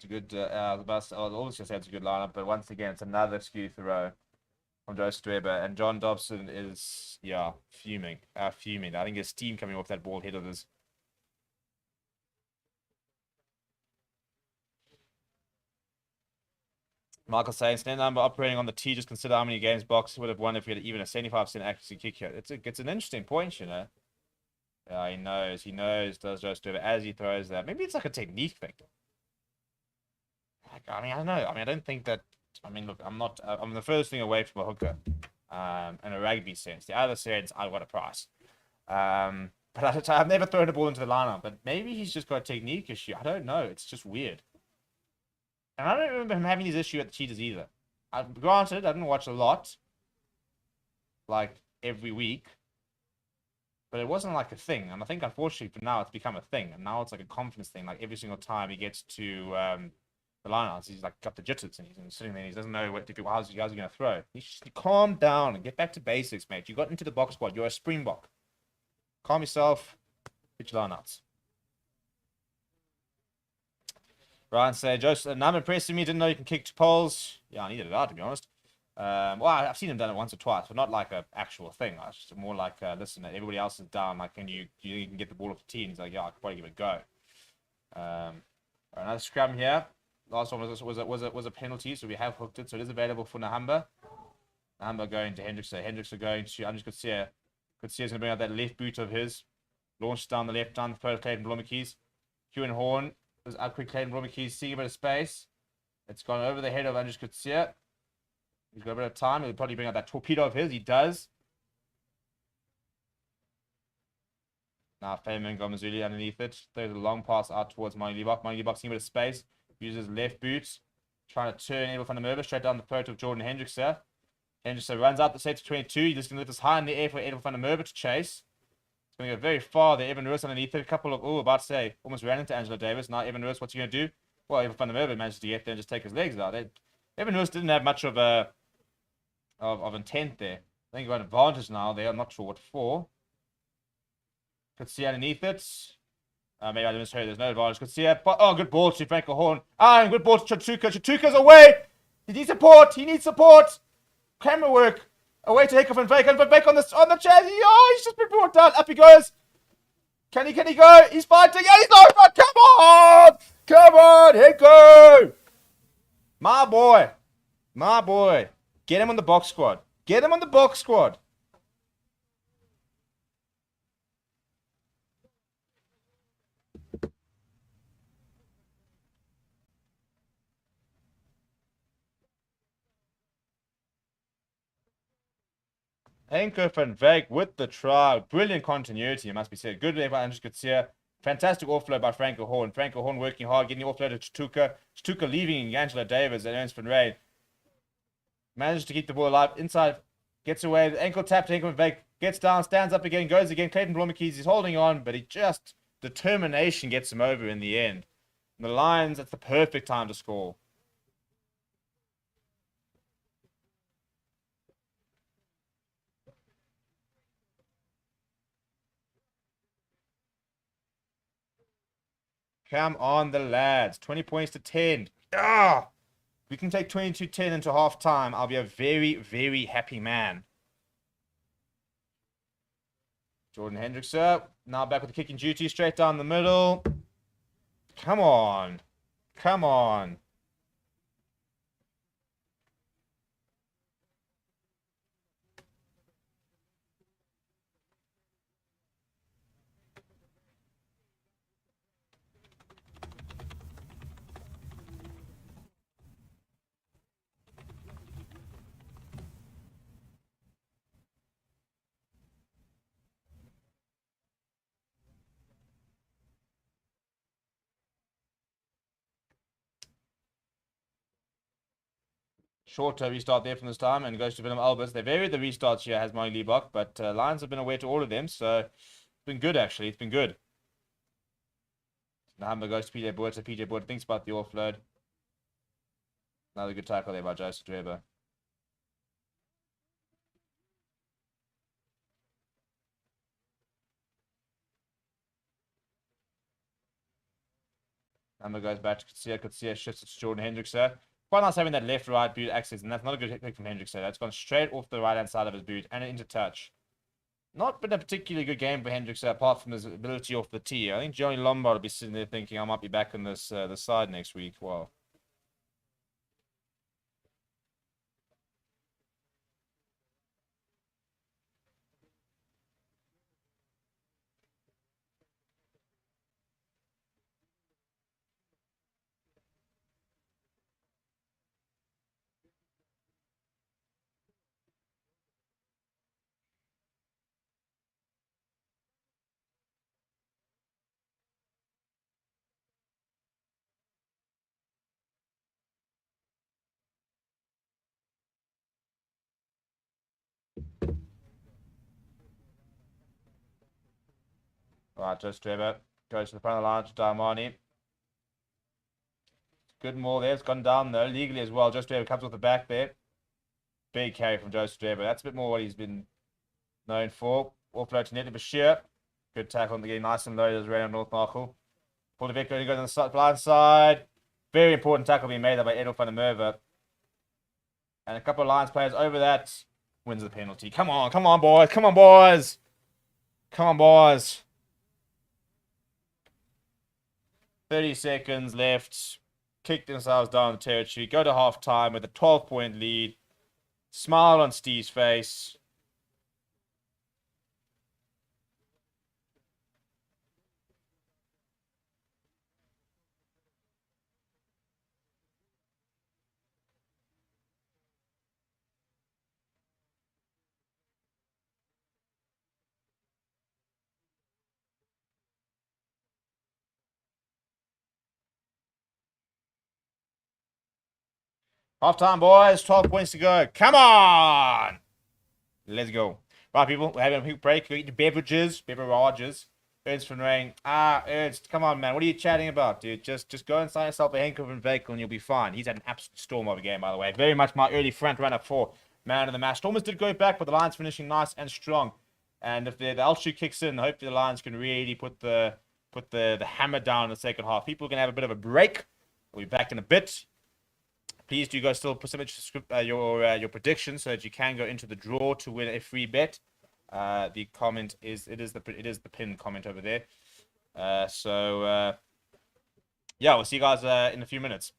It's a good, I was always going to say it's a good lineup, but once again, it's another skew throw from Joe Streber. And John Dobson is, yeah, fuming. Fuming. I think there's steam coming off that bald head of his. Michael saying, stand number operating on the tee. Just consider how many games Box would have won if we had even a 75% accuracy kick here. It's an interesting point, you know. Yeah, he knows, does Joe Streber as he throws that. Maybe it's like a technique thing. I mean, I don't know. I mean, I don't think that. I mean, look, I'm the first thing away from a hooker, in a rugby sense. The other sense, I've got a price. But I've never thrown a ball into the lineup. But maybe he's just got a technique issue. I don't know. It's just weird. And I don't remember him having his issue at the Cheetahs either. Granted, I didn't watch a lot, like every week, but it wasn't like a thing. And I think, unfortunately, for now, it's become a thing. And now it's like a confidence thing. Like every single time he gets to the lineouts, he's like got the jitters and he's sitting there and he doesn't know what to do. How's he going to throw? He should calm down and get back to basics, mate. You got into the box squad. You're a Springbok. Calm yourself. Get your lineouts. Ryan said, Joseph, I'm impressed with me. Didn't know you can kick to poles. Yeah, I needed it out, to be honest. Well, I've seen him done it once or twice, but not like an actual thing. It's just more like, listen, everybody else is down. Like, do you can get the ball off the tee? And he's like, yeah, I could probably give it a go. Another scrum here. Last one was a penalty, so we have hooked it. So it is available for Nahamba. Nahamba going to Hendricks. So Hendricks are going to, I'm just going to see is going to bring out that left boot of his. Launched down the left, down the throat of Clayton Blommekeys. Hewan Horn is up quick. Clayton Blommekeys seeing a bit of space. It's gone over the head of Andres Kutsia. He's got a bit of time. He'll probably bring out that torpedo of his. He does. Now, Fabian Gomazuli underneath it. Throws a long pass out towards Monty Leibach. Monty Leibach seeing a bit of space. Uses left boot. Trying to turn Edel van der Merwe straight down the throat of Jordan Hendricks there. Hendricks runs out the set to 22. He's just going to lift this high in the air for Edel van der Merwe to chase. It's going to go very far there. Evan Roos underneath it. A couple of, about to say, almost ran into Angelo Davis. Now, Evan Roos, what's he going to do? Well, Edel van der Merwe managed to get there and just take his legs out. Evan Roos didn't have much of intent there. I think he got advantage now there. I'm not sure what for. Could see underneath it. Maybe I misheard. There's no advantage. Could see it. But, oh, good ball to Franco Horn. And good ball to Chatuka. Chatuka's away. He needs support. Camera work. Away to Hickov and Vake. And Vake on the chair. Oh, he's just been brought down. Up he goes. Can he go? He's fighting. Yeah, he's not. Come on, Hicko. My boy. Get him on the box squad. Henko van Veek with the try. Brilliant continuity, it must be said. Good play by Andres Kutsia. Fantastic offload by Franco Horn. Franco Horn working hard, getting the offload to Chatuka. Chatuka leaving Angelo Davis and Ernst van Rijn. Manages to keep the ball alive. Inside, gets away. The ankle tap to Henko van Veek. Gets down, stands up again, goes again. Clayton Blommekeys, he's holding on, but determination gets him over in the end. And the Lions, that's the perfect time to score. Come on, the lads. 20 points to 10. Ah! We can take 22-10 into half time. I'll be a very, very happy man. Jordan Hendrickson. Now back with the kicking duty. Straight down the middle. Come on. Come on. Shorter restart there from this time and goes to Willem Albers. They varied the restarts here, has Molly Liebach, but Lions have been aware to all of them, so it's been good actually. It's been good. Nahammer goes to PJ Boyd, so PJ Boyd thinks about the offload. Another good tackle there by Joseph Dweber. Nahammer goes back to Kutsia. Kutsia shifts it to Jordan Hendrickson. Quite nice having that left-right boot access, and that's not a good pick from Hendrickson. That's gone straight off the right-hand side of his boot and into touch. Not been a particularly good game for Hendrickson, apart from his ability off the tee. I think Johnny Lombard will be sitting there thinking, I might be back on this side next week. Wow. All right, just Trevor goes to the front of the line to Darmani. Good maul there. It's gone down though, legally as well. Just Trevor comes off the back there. Big carry from Joseph Trevor. That's a bit more what he's been known for. Offload to Nettie Bashir. Good tackle on the game. Nice and low as Ray on North Markle. Pull the Victor, he goes on the blind side. Very important tackle being made there by Edel van der Merwe. And a couple of Lions players over that. Wins the penalty. Come on, boys. Come on, boys. Come on, boys. 30 seconds left. Kick themselves down the territory. Go to half time with a 12-point lead. Smile on Steve's face. Half time, boys. 12 points to go. Come on. Let's go. Right, people. We're having a quick break. Go eat your beverages. Ernst van Rijn. Ernst, come on, man. What are you chatting about, dude? Just go and sign yourself a Henkoven vehicle and you'll be fine. He's had an absolute storm of a game, by the way. Very much my early front runner for man of the match. Stormers did go back, but the Lions finishing nice and strong. And if the L-shoe kicks in, hopefully the Lions can really put the hammer down in the second half. People are going to have a bit of a break. We'll be back in a bit. Please do go still put some your predictions so that you can go into the draw to win a free bet. The comment is the pinned comment over there. Yeah, we'll see you guys in a few minutes.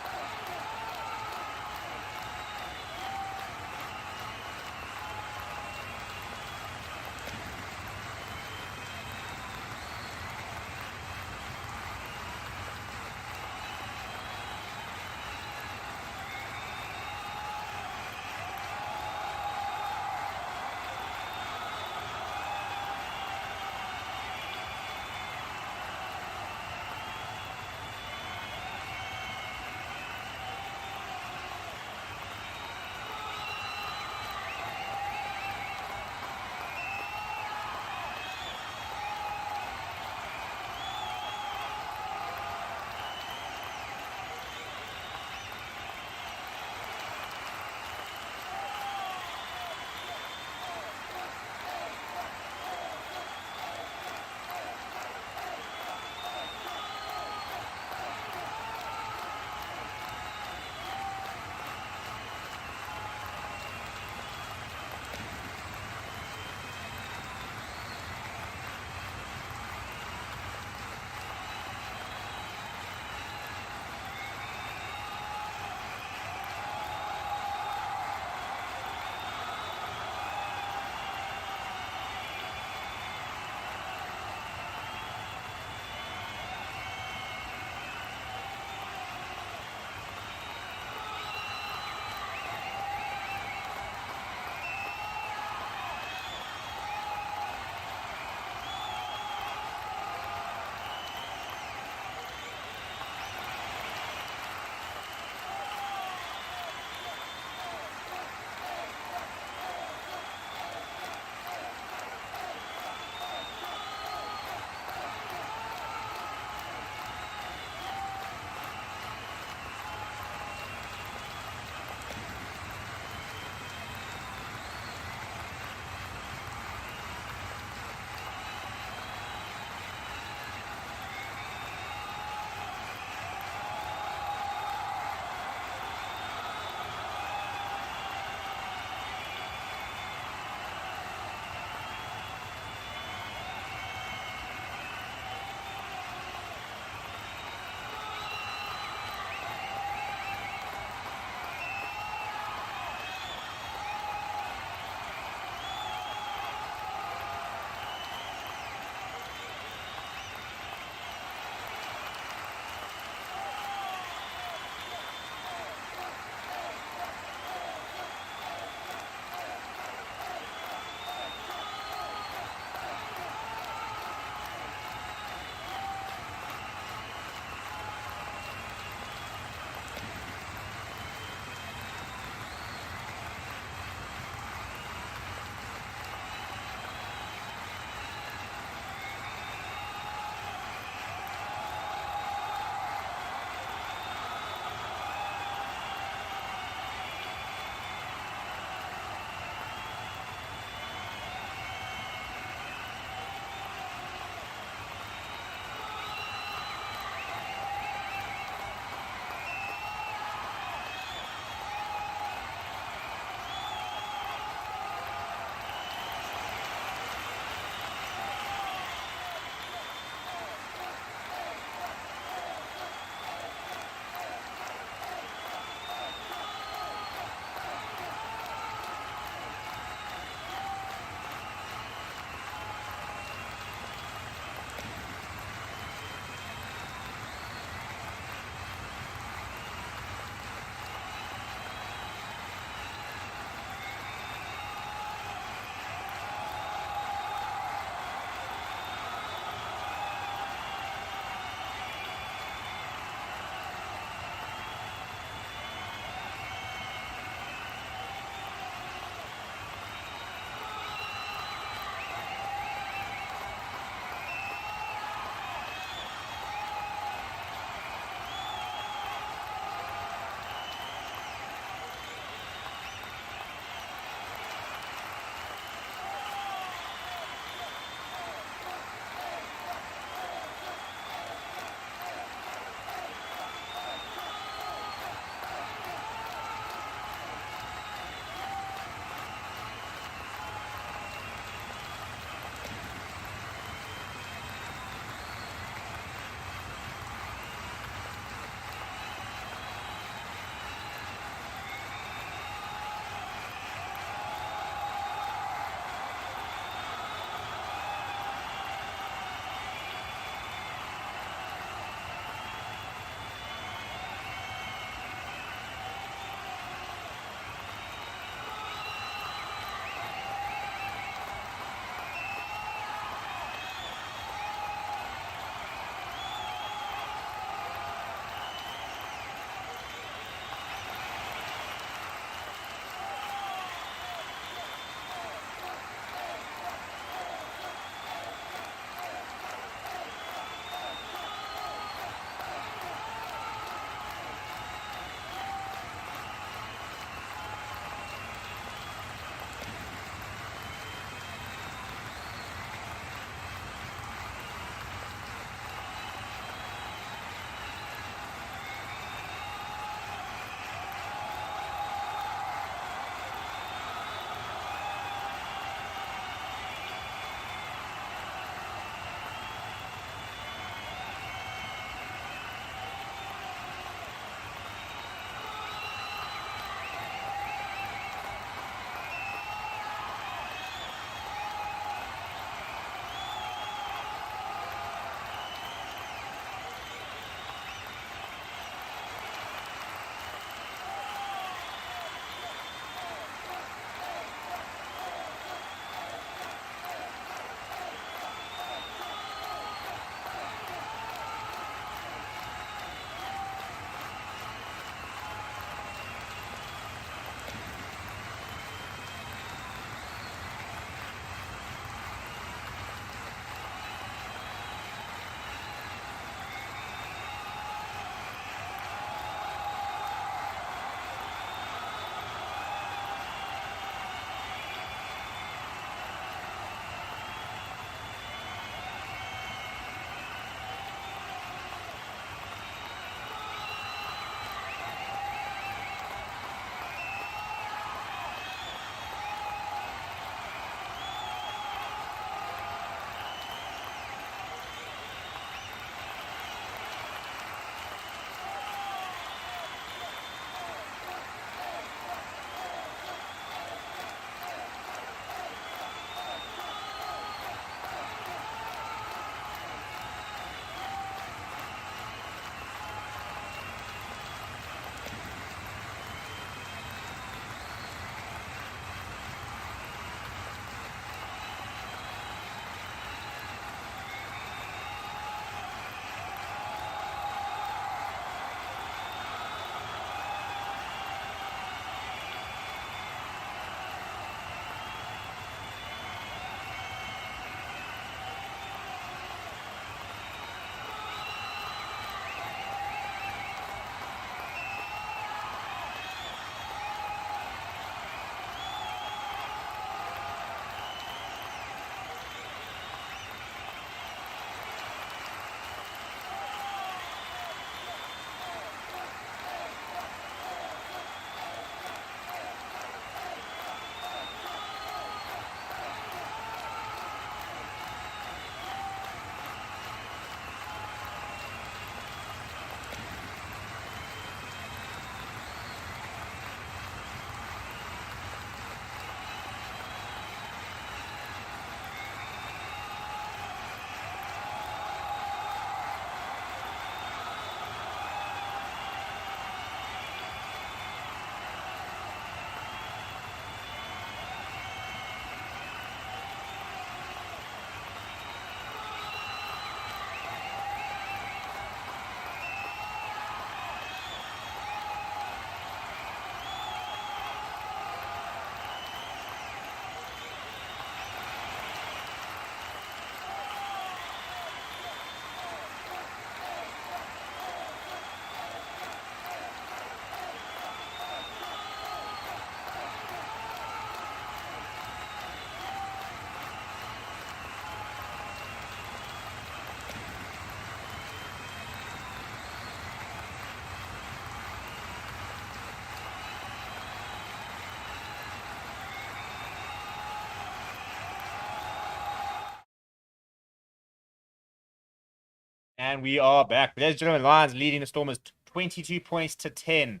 And we are back. Ladies and gentlemen, Lions leading the Stormers 22 points to 10.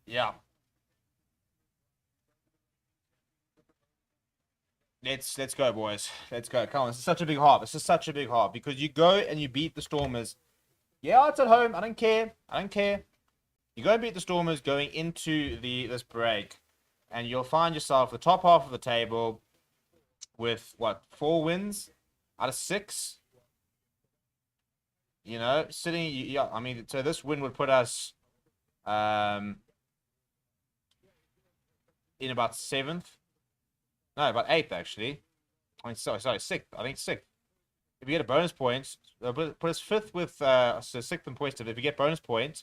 Yeah. Let's go, boys. Let's go. Come on. This is such a big half. This is such a big half because you go and you beat the Stormers. Yeah, it's at home. I don't care. I don't care. You go and beat the Stormers going into this break, and you'll find yourself the top half of the table with what, 4 wins out of 6. You know, sitting. Yeah, I mean, so this win would put us in about 7th. No, about 8th actually. I mean, sorry, 6th. I think 6th. If we get a bonus point, put us 5th with so 6th in points. If we get bonus points,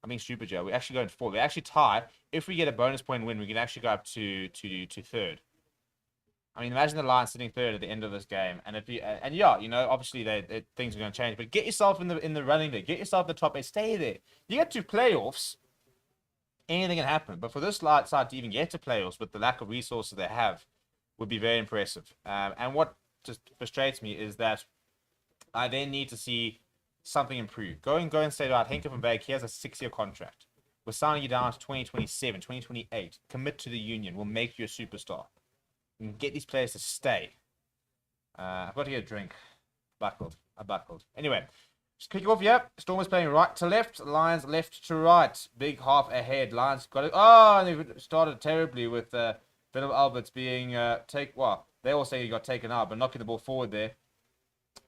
I mean, stupid Joe. We actually go into 4th. We actually tie. If we get a bonus point win, we can actually go up to 3rd. I mean, imagine the Lions sitting 3rd at the end of this game, and if you and yeah, you know, obviously things are going to change. But get yourself in the running there. Get yourself in the top 8. Stay there. You get to playoffs, anything can happen. But for this side to even get to playoffs with the lack of resources they have, would be very impressive. And what just frustrates me is that I then need to see something improve. Go and say, right, Henk van Beek, he has a 6-year contract. We're signing you down to 2027, 2028. Commit to the union. We'll make you a superstar. And get these players to stay. I've got to get a drink. I buckled. Anyway, just kick off, yep. Stormers playing right to left. Lions left to right. Big half ahead. Lions got it. Oh, and they started terribly with Philip Alberts being well, they all say he got taken out, but knocking the ball forward there.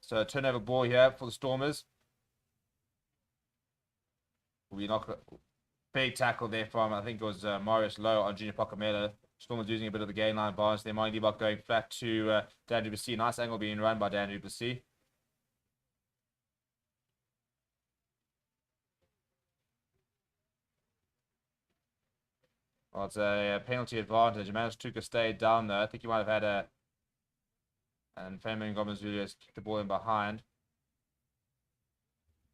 So turnover ball here for the Stormers. We knock big tackle there from, I think it was Marius Lowe on Junior Pocamelo. Stormers using a bit of the gain line bars there. Mindy Buck going flat to Dan Duplessis. Nice angle being run by Dan Duplessis. Well, it's a penalty advantage. Managed to stay down there. I think he might have had and Fabian Gomez-Julius kicked the ball in behind.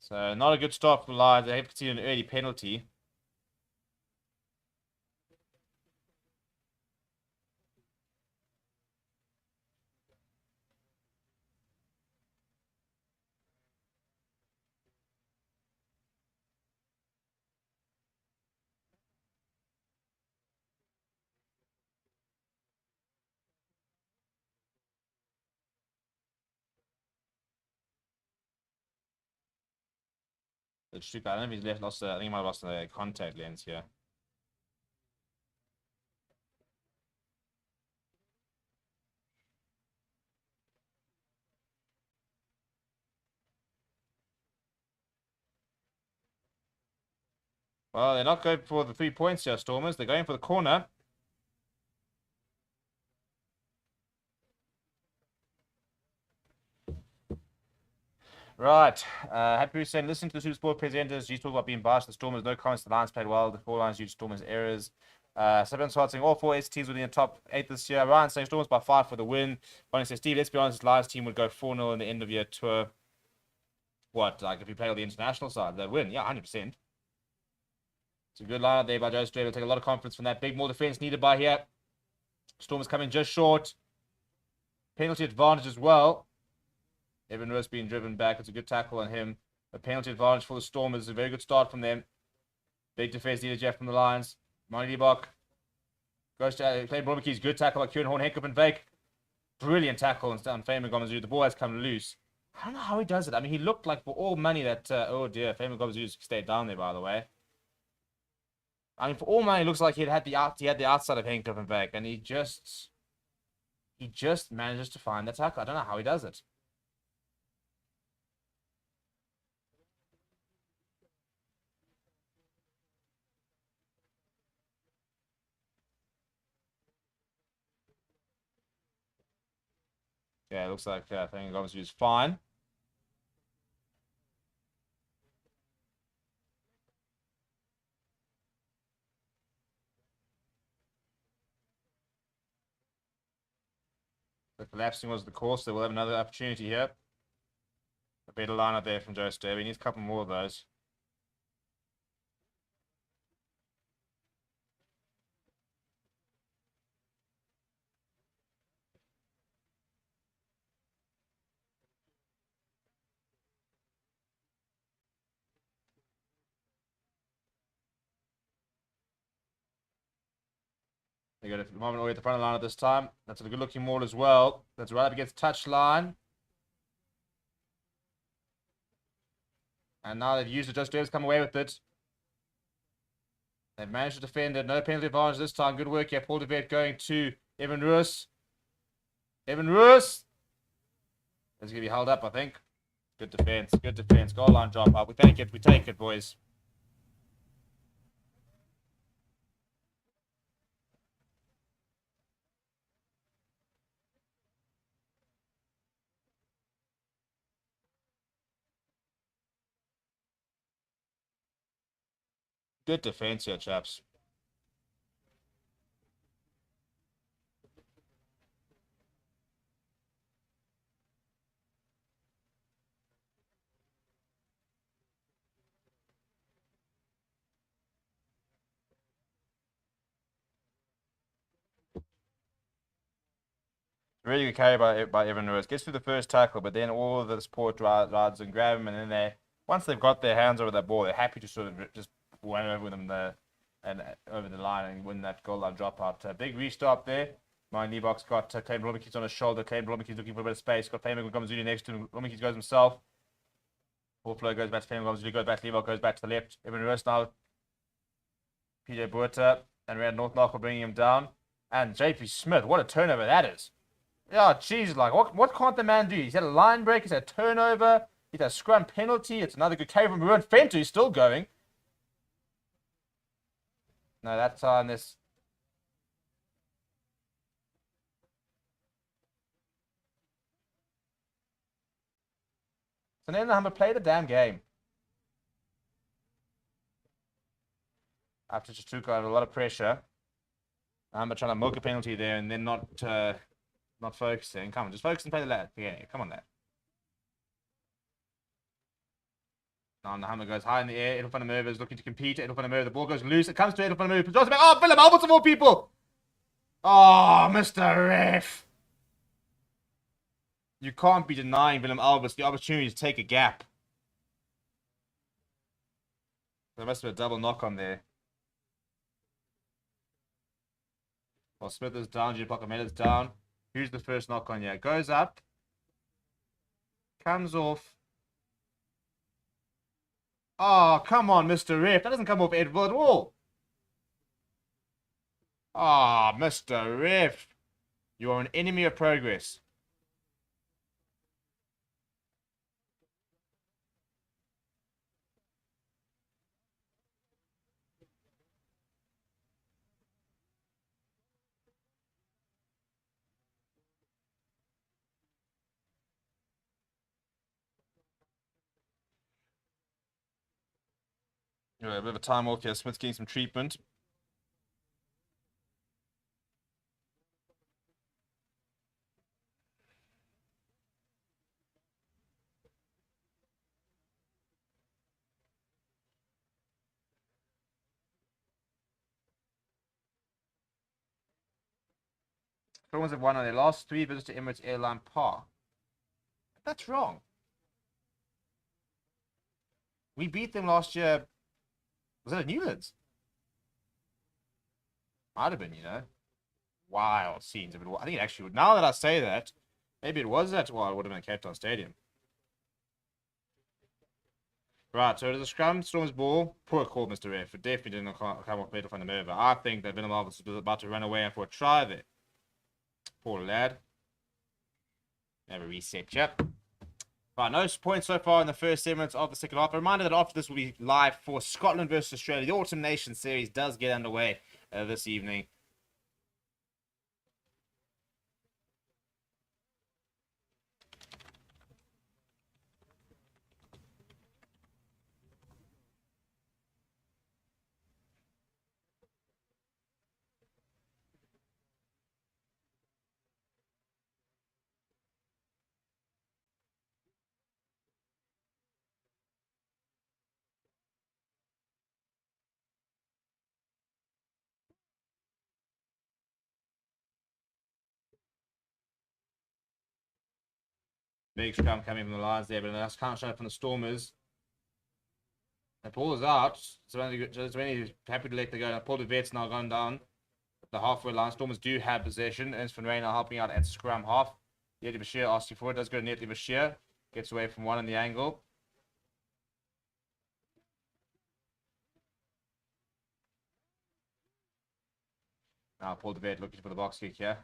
So not a good start for the Lions. They have conceded an early penalty. I don't know if he's lost. I think he might have lost the contact lens here. Well, they're not going for the 3 points here, Stormers. They're going for the corner. Right. Happy to say, listening to the Super Sport presenters, you talk about being biased. The Stormers, no comments. The Lions played well. The 4 Lions due to Stormers' errors. Seven starting all 4 S teams within the top 8 this year. Ryan saying Stormers by 5 for the win. Bonnie says, Steve, let's be honest, this Lions team would go 4-0 in the end of year tour. What? Like if you play on the international side, they'd win. Yeah, 100%. It's a good lineup there by Joe Strait. Will take a lot of confidence from that. Big more defense needed by here. Stormers coming just short. Penalty advantage as well. Evan Roos being driven back. It's a good tackle on him. A penalty advantage for the Stormers. A very good start from them. Big defense needed, Jeff, from the Lions. Monty Debok goes to play Bromke's good tackle by Kieran Horn, Henk and Vake. Brilliant tackle on Fabian Gomez. The ball has come loose. I don't know how he does it. I mean, he looked like for all money that, oh dear, Fabian Gomez stayed down there, by the way. I mean, for all money, it looks like he had the outside of Henk and Vake, and he just manages to find the tackle. I don't know how he does it. Yeah, it looks like Fabian Gomez is fine. The collapsing was the course. They will have another opportunity here. A better lineup there from Joe Sturby. He needs a couple more of those. They got a moment away at the front of the line at this time. That's a good-looking maul as well. That's right up against touchline. And now they've used it. Just Dev's come away with it. They've managed to defend it. No penalty advantage this time. Good work here. Paul de Vet going to Evan Roos. Evan Roos. It's going to be held up, I think. Good defense. Good defense. Goal line drop up. We take it. We take it, boys. Good defense here, chaps. Really good carry by Evan Lewis. Gets through the first tackle, but then all of the support rides and grab him, and then once they've got their hands over that ball, they're happy to sort of just run over them over the line and win that goal line dropout. Big restart there. My knee box got Clayton Blomikis on his shoulder. Clayton Blomikis looking for a bit of space. Got Flaming Gomazuli next to him. Blomikis goes himself. Ball flow goes back to Flaming Gomazuli, goes back to Levo, goes back to the left. Evan Lewis now. PJ Buerta and Rand Northlock are bringing him down. And JP Smith, what a turnover that is. Yeah, jeez, like, what can't the man do? He's had a line break, he's had a turnover, he's had a scrum penalty, it's another good carry from Ruin Fento, he's still going. No, that time this... So then the Humber play the damn game. After just took out a lot of pressure. Humber trying to milk a penalty there and then not focusing. Come on, just focus and play the lad. Yeah, come on, lad. Now the Humber goes high in the air. Edel van der Merwe is looking to compete. Edel van der Merwe, the ball goes loose. It comes to Edel van der Merwe. Oh, Willem Alberts of all people! Oh, Mr. Ref! You can't be denying Willem Alberts the opportunity to take a gap. There must have been a double knock on there. Well, Smith is down. Jim Pockemetta's down. Who's the first knock on here? Goes up. Comes off. Oh, come on, Mr. Ref. That doesn't come off Edville at all. Ah, Mr. Ref. You are an enemy of progress. A bit of a time off here. Smith's getting some treatment. Stormers have won on their last 3 visits to Emirates Airline Park. That's wrong. We beat them last year. Was that at Newlands? Might have been, you know. Wild scenes. I think it actually would. Now that I say that, maybe it was that. Well, it would have been Cape Town Stadium. Right, so it is a scrum, Storm's ball. Poor call, Mr. F. It definitely didn't come off better from the move. I think that Willem Alberts was about to run away for a try there. Poor lad. Have a reset, yep. Right, no points so far in the first 7 minutes of the second half. A reminder that after this will be live for Scotland versus Australia. The Autumn Nation series does get underway this evening. Big scrum coming from the Lions there, but that's can't show up from the Stormers. The ball is out. So only happy to let the go. Now Paul de Vet's now gone down. the halfway line. Stormers do have possession. Ernst van Rijn are helping out at scrum half. Nearly Bashir asking for it. Does go to Nearly Bashir. Gets away from one in the angle. Now Paul DeVette looking for the box kick here.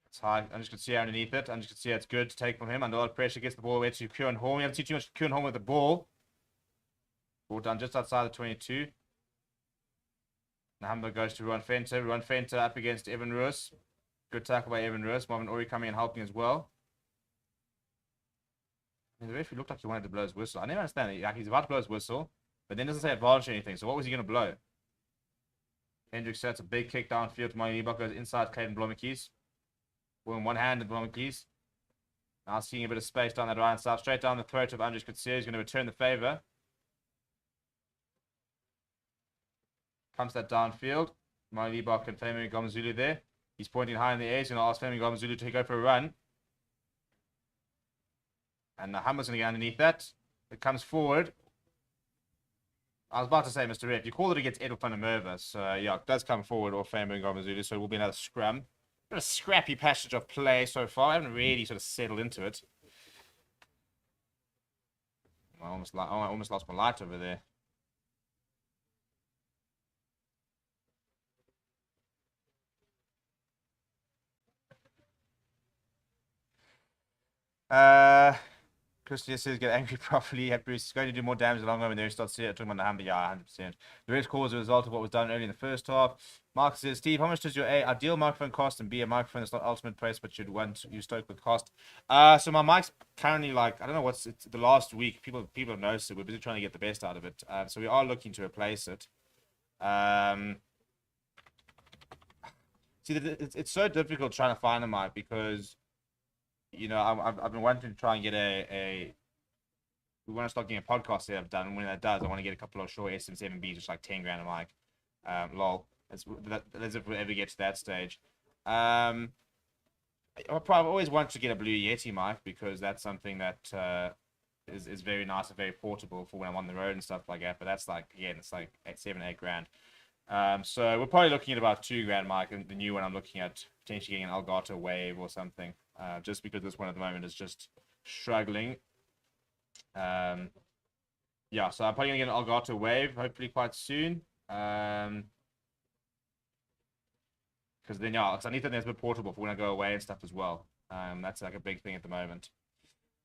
It's high. I'm just going to see underneath it. I'm just going to see it's good to take from him. Under a lot of pressure, gets the ball away to Kieran Horn. We haven't seen too much Kieran Horn with the ball. Ball done just outside the 22. Nahamba goes to Ruan Fenter. Ruan Fenter up against Evan Ruiz. Good tackle by Evan Ruiz. Marvin Ori coming and helping as well. The referee looked like he wanted to blow his whistle. I never understand it. Like he's about to blow his whistle, but then doesn't say advantage or anything. So what was he going to blow? Hendrick sets a big kick downfield to Mike Liebach, goes inside Clayton Blommetjies. Ball in one hand at Blommetjies. Now seeing a bit of space down that right side. Straight down the throat of Andres Kutsia. He's going to return the favour. Comes that downfield. Mike Liebach and Femi Gomazulu there. He's pointing high in the air. He's going to ask Femi Gomazulu to go for a run. And Hammer's going to get underneath that. It comes forward. I was about to say, Mr. Ref, you called it against Edel van der Merwe. So, yeah, it does come forward or Femi Gomazulu. So, it will be another scrum. Bit of a scrappy passage of play so far. I haven't really sort of settled into it. I almost lost my light over there. Christian says get angry properly. Bruce is going to do more damage along when they start talking about the hammer. Yeah, 100%. The red call is a result of what was done early in the first half. Mark says, Steve, how much does your A ideal microphone cost and B a microphone that's not ultimate price but should want you stoke with cost? So my mic's currently like I don't know what's it's the last week. People have noticed it. We're busy trying to get the best out of it. So we are looking to replace it. See, it's so difficult trying to find a mic because. You know, I've been wanting to try and get we want to start getting a podcast that I've done. And when that does, I want to get a couple of short SM7Bs, which like 10 grand a mic. Lol. As if we ever get to that stage. I probably always want to get a Blue Yeti mic because that's something that is very nice and very portable for when I'm on the road and stuff like that. But that's like, again, it's like 7-8 grand. So we're probably looking at about 2 grand mic, and the new one I'm looking at potentially getting an Elgato Wave or something. Just because this one at the moment is just struggling. Yeah, so I'm probably going to get an Elgato Wave, hopefully quite soon. Because then, yeah, because I need something that's a bit portable for when I go away and stuff as well. That's like a big thing at the moment.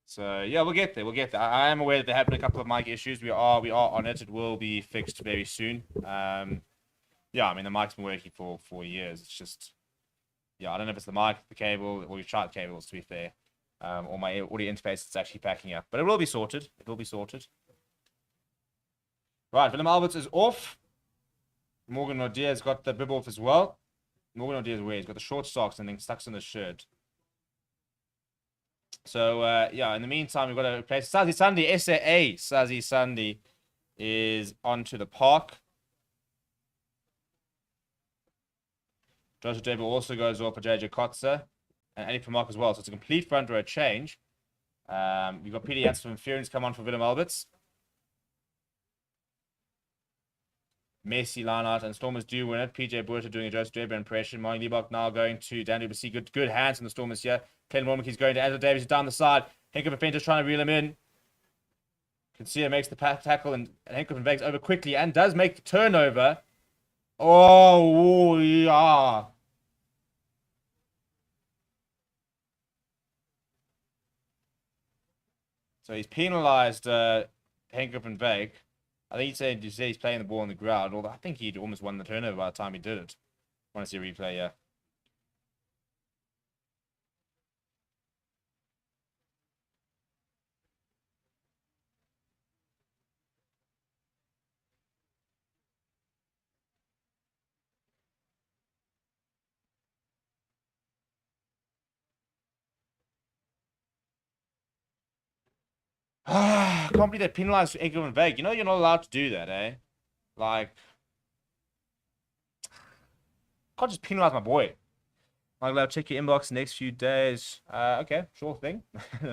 So, yeah, we'll get there. I am aware that there have been a couple of mic issues. We are on it. It will be fixed very soon. Yeah, I mean, the mic's been working for years. It's just... Yeah, I don't know if it's the mic, the cable, or we've tried cables, to be fair. Or my audio interface is actually packing up. But it will be sorted. It will be sorted. Right, Willem Alberts is off. Morgan O'Dear has got the bib off as well. Morgan O'Dear's where? He's got the short socks and then stuck in the shirt. So, yeah, in the meantime, we've got to replace Sazi Sunday, SAA. Sazi Sunday is onto the park. Joseph Debo also goes off for JJ Kotzer and Andy Vermaak as well. So it's a complete front row change. You've got Peter Janssen from Furians come on for Willem Alberts. Messi, Leinart, and Stormers do win it. PJ Buerta doing a Joseph Debo impression. Martin Liebach now going to Dan Dubussy. Good hands from the Stormers here. Clayton Mormicky's going to Angelo Davies down the side. Henker Van trying to reel him in. Consia makes the tackle and Henker Van over quickly and does make the turnover. Oh, yeah. So he's penalised Henker Van Veek. I think he said he's playing the ball on the ground, although I think he'd almost won the turnover by the time he did it. I want to see a replay, yeah. I can't believe they penalised Henker Van Veek. You know you're not allowed to do that, eh? Like... Can't just penalise my boy. I'll check your inbox the next few days. Okay, sure thing.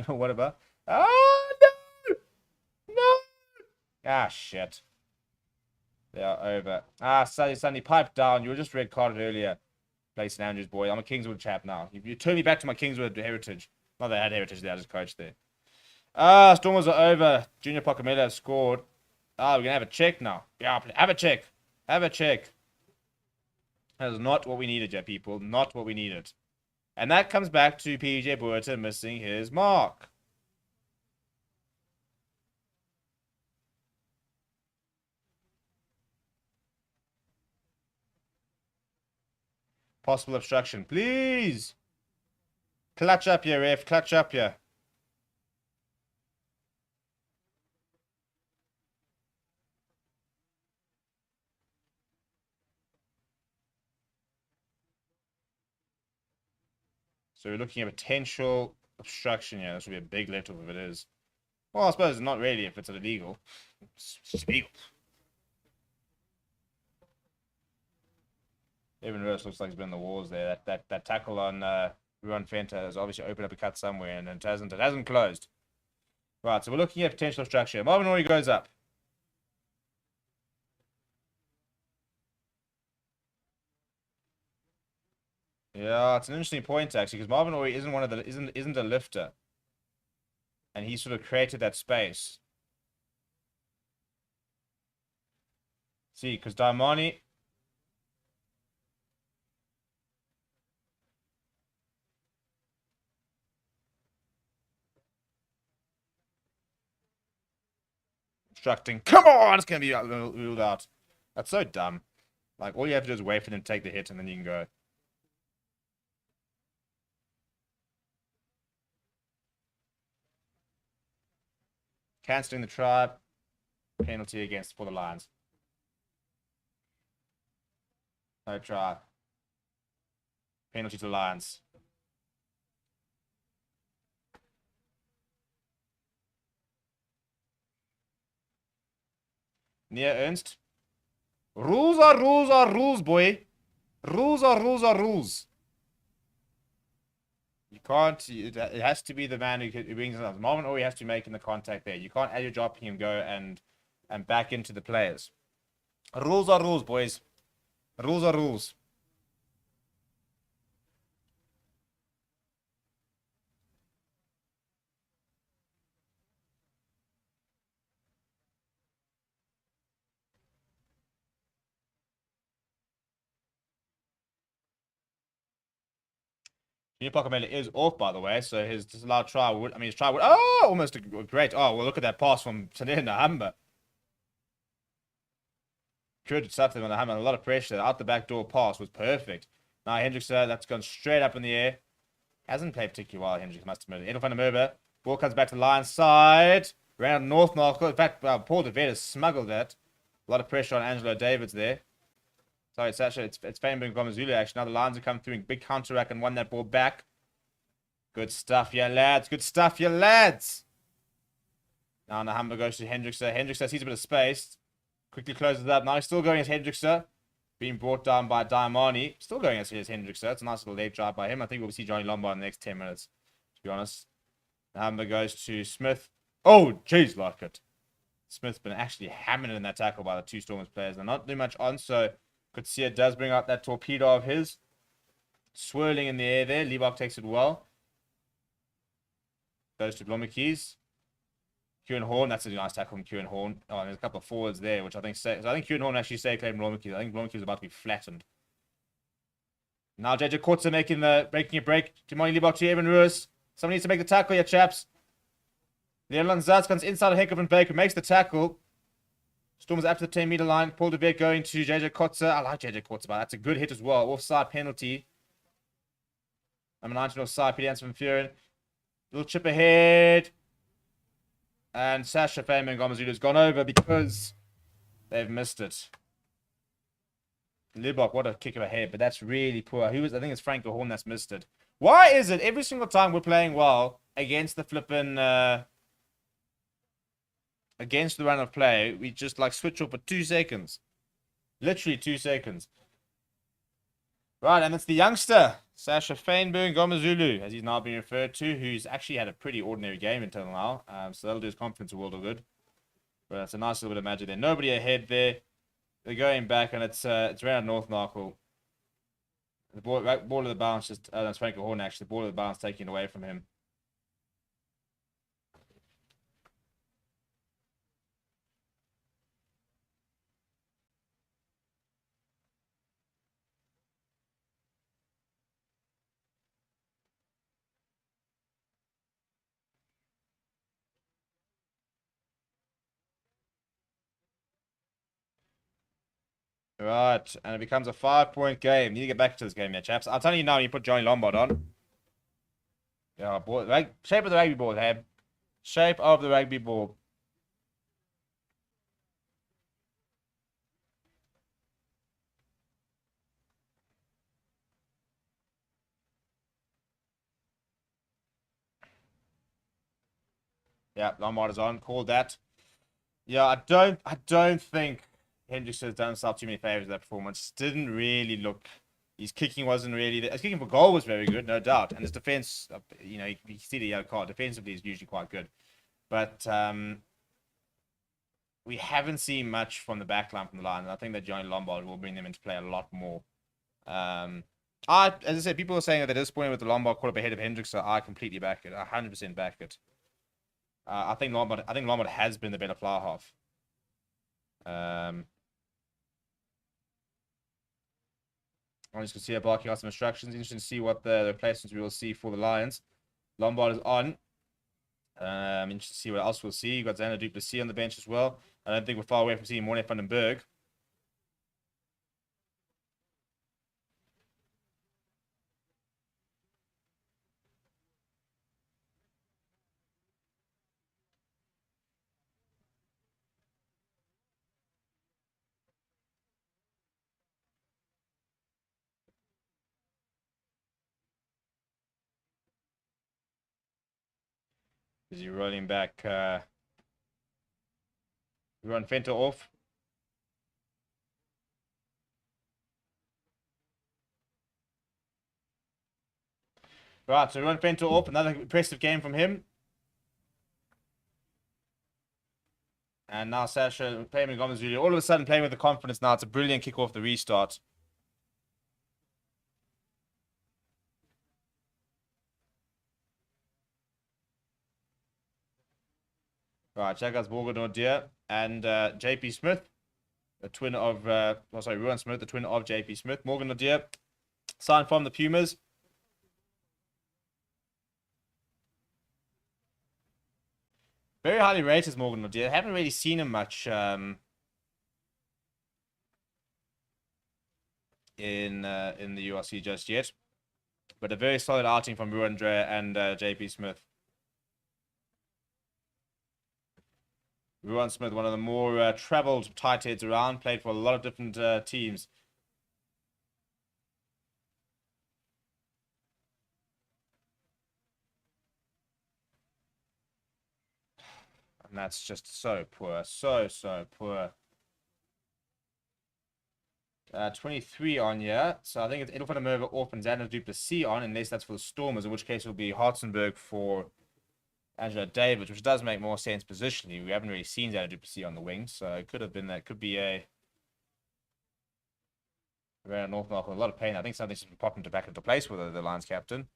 Whatever. Oh, no! No! Ah, shit. They are over. Ah, Sunny, pipe down. You were just red carded earlier. Play St Andrews boy. I'm a Kingswood chap now. You turn me back to my Kingswood heritage. Not that I had heritage there, I just coached there. Ah, Stormers are over. Junior Pocamela has scored. Ah, we're going to have a check now. Yeah, have a check. Have a check. That is not what we needed, yeah, people. Not what we needed. And that comes back to PJ Boerta missing his mark. Possible obstruction. Please. Clutch up here, ref. Clutch up here. So we're looking at potential obstruction here. This would be a big let off if it is. Well, I suppose not really if it's illegal. It's illegal. Evan Rose looks like he's been in the walls there. That tackle on Ruan Fenta has obviously opened up a cut somewhere and it hasn't closed. Right, so we're looking at potential obstruction. Marvin Ori goes up. Yeah, it's an interesting point actually, because Marvin Ori isn't a lifter. And he sort of created that space. See, because Daimani. Obstructing. Come on! It's going to be ruled out. That's so dumb. Like, all you have to do is wait for them to take the hit and then you can go. Cancelling the try. Penalty against for the Lions. No try. Penalty to the Lions. Near Ernst. Rules are rules are rules, boy. Rules are rules are rules. You can't. It has to be the man who brings it up. The moment Ori has to be making the contact there. You can't, as you're dropping him, go and back into the players. Rules are rules, boys. Rules are rules. Junior Pocamela is off, by the way, so his disallowed try would. I mean, his try would. Oh, almost great. Oh, well, look at that pass from Sanir Nahamba. Good stuff there on the hammer. A lot of pressure. Out the back door pass was perfect. Now Hendrickson, that's gone straight up in the air. Hasn't played particularly well, Hendrickson, must admit. Edel van der Merwe. Ball comes back to the Lions side. Round north now. In fact, Paul de Vet has smuggled that. A lot of pressure on Angelo Davids there. Sorry, it's actually, it's Fainburg Gomezulu actually. Now the Lions are coming through in big counteract and won that ball back. Good stuff, yeah, lads. Good stuff, yeah, lads. Now Nahamba goes to Hendrickson. Hendrickson sees a bit of space. Quickly closes it up. Now he's still going as Hendrickson. Being brought down by Daimani. Still going as Hendrickson. It's a nice little late drive by him. I think we'll see Johnny Lombard in the next 10 minutes, to be honest. Nahamba goes to Smith. Oh, jeez, like it. Smith's been actually hammered in that tackle by the two Stormers players. They're not doing much on, so Kutsia does bring out that torpedo of his. Swirling in the air there. Liebach takes it well. Goes to Blommekies. Kieran Horn, that's a nice tackle from Kieran Horn. Oh, and there's a couple of forwards there, which I think say. So I think Kieran Horn actually saved Clayton Blommekies. I think Blommekies is about to be flattened. Now JJ Kotze breaking a break. Timoni Liebach to Evan Ruiz. Somebody needs to make the tackle here, chaps. Leon Zatz comes inside of Heckler and Baker, makes the tackle. Stormers up to the 10-meter line. Paul de Vet going to JJ Kotze. I like JJ Kotze, but that's a good hit as well. Offside penalty. Number 19 offside. Peter Hansen from Furen. Little chip ahead. And Sasha Fainburg Gomezulu's gone over because they've missed it. Libok, what a kick of a head, but that's really poor. I think it's Frank Horn that's missed it. Why is it every single time we're playing well against the flippin' against the run of play, we just like switch off for 2 seconds? Literally 2 seconds. Right, and it's the youngster, Sasha Fainburg Gomezulu, as he's now being referred to, who's actually had a pretty ordinary game until now. So that'll do his confidence a world of good. But that's a nice little bit of magic there. Nobody ahead there. They're going back, and it's around North Narkle. The ball of the bounce just that's Franco Horn actually. The ball of the bounce taken away from him. Right, and it becomes a 5-point game. You need to get back to this game, yeah, chaps. I'll tell you now. You put Johnny Lombard on. Yeah, ball, shape of the rugby ball, Heb. Shape of the rugby ball. Yeah, Lombard is on. Called that. Yeah, I don't think Hendricks has done himself too many favors with that performance. Didn't really look. His kicking wasn't really. His kicking for goal was very good, no doubt, and his defense, you see the yellow card. Defensively, is usually quite good, but we haven't seen much from the back line from the line, and I think that Johnny Lombard will bring them into play a lot more. As I said, people are saying that they're disappointed with the Lombard call up ahead of Hendricks, so I completely back it. 100% back it. I think Lombard has been the better fly half. I'm just going to see barking out some instructions. Interesting to see what the replacements we will see for the Lions. Lombard is on. Interesting to see what else we'll see. You've got Xander Du Plessis on the bench as well. I don't think we're far away from seeing Morne van den Berg. Is he rolling back? We run Fenter off. Right, so we run Fenter off. Another impressive game from him. And now Sasha playing with Gomez really all of a sudden playing with the confidence now. It's a brilliant kick off the restart. Right, check out Morgan O'Dear and JP Smith, the twin of Ruan Smith, the twin of JP Smith. Morgan O'Dear signed from the Pumas. Very highly rated Morgan O'Dear. Haven't really seen him much in the URC just yet. But a very solid outing from Ruan Dre and JP Smith. Ruan Smith, one of the more traveled tight heads around, played for a lot of different teams. And that's just so poor. So poor. 23 on here. So I think it's Edelfan Merva off and Xander Du Plessis on, unless that's for the Stormers, in which case it will be Hartzenberg for Angelo Davids, which does make more sense positionally. We haven't really seen Xander Du Plessis on the wing, so it could have been that. Could be a around North Mark with a lot of pain. I think something's been popping back into place with the Lions captain.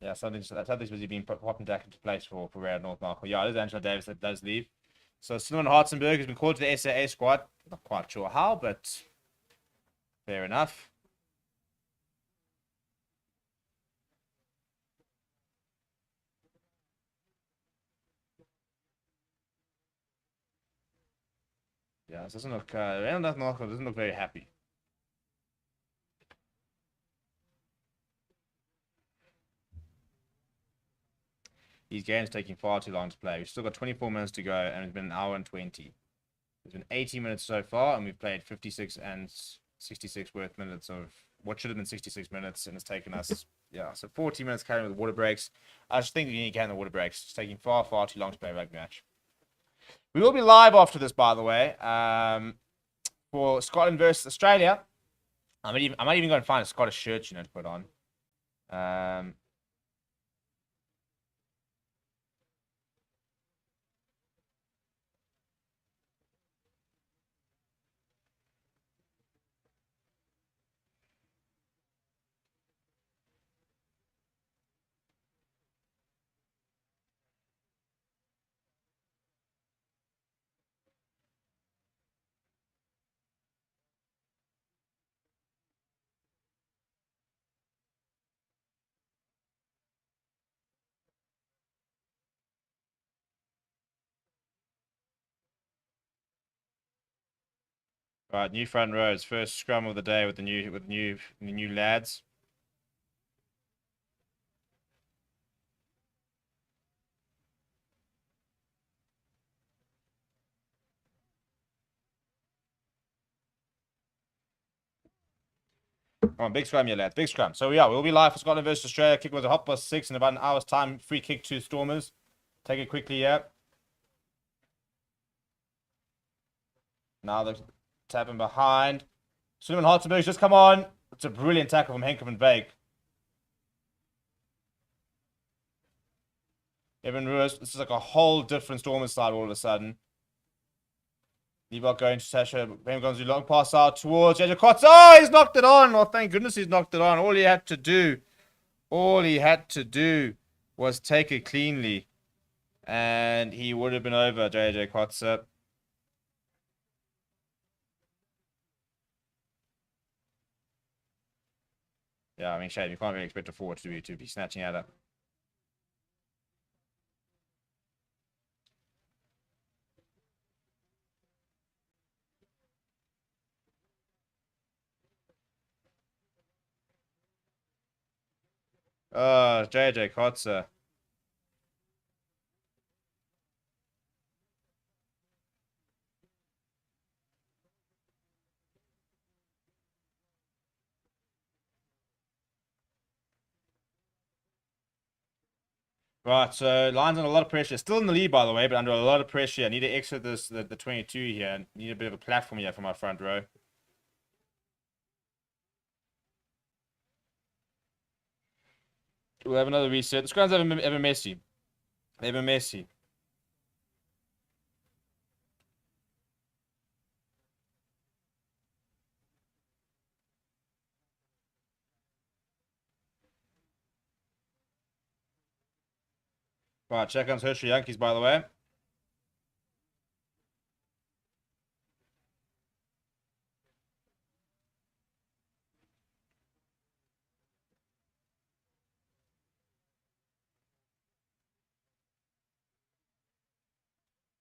Yeah, something's busy being popping back into place for Rare North Mark. Yeah, it is Angelo Davis that does leave. So Simon Hartzenberg has been called to the SAA squad. Not quite sure how, but fair enough. Yeah, it doesn't look North Mark doesn't look very happy. These games taking far too long to play. We've still got 24 minutes to go, and it's been an hour and 20. It's been 80 minutes so far, and we've played 56 and 66 worth minutes of what should have been 66 minutes, and it's taken us, yeah, so 40 minutes carrying with water breaks. I just think we need to count the water breaks. It's taking far too long to play a rugby match. We will be live after this, by the way, for Scotland versus Australia. I might even go and find a Scottish shirt, to put on. Right, new front rows. First scrum of the day with the new lads. Come on, big scrum, yeah, lads. Big scrum. So, yeah, we'll be live for Scotland versus Australia. Kick was a 6:30 in about an hour's time. Free kick to Stormers. Take it quickly, yeah. Now they're tapping behind. Suleiman Hartenberg's just come on. It's a brilliant tackle from Henk van Beek. Evan Ruiz. This is like a whole different Stormers side all of a sudden. Liebach going to Sasha. Graham going to do long pass out towards JJ Kotz. Oh, he's knocked it on. Oh, thank goodness he's knocked it on. All he had to do was take it cleanly. And he would have been over JJ Kotz. Yeah, I mean, shame. You can't really expect a forward to be snatching at it. Oh, JJ Kotz. Right, so Lions under a lot of pressure. Still in the lead, by the way, but under a lot of pressure. I need to exit the 22 here. Need a bit of a platform here for my front row. We'll have another reset. The scrums ever messy. Ever messy. Right, check on Hershey Yankees, by the way.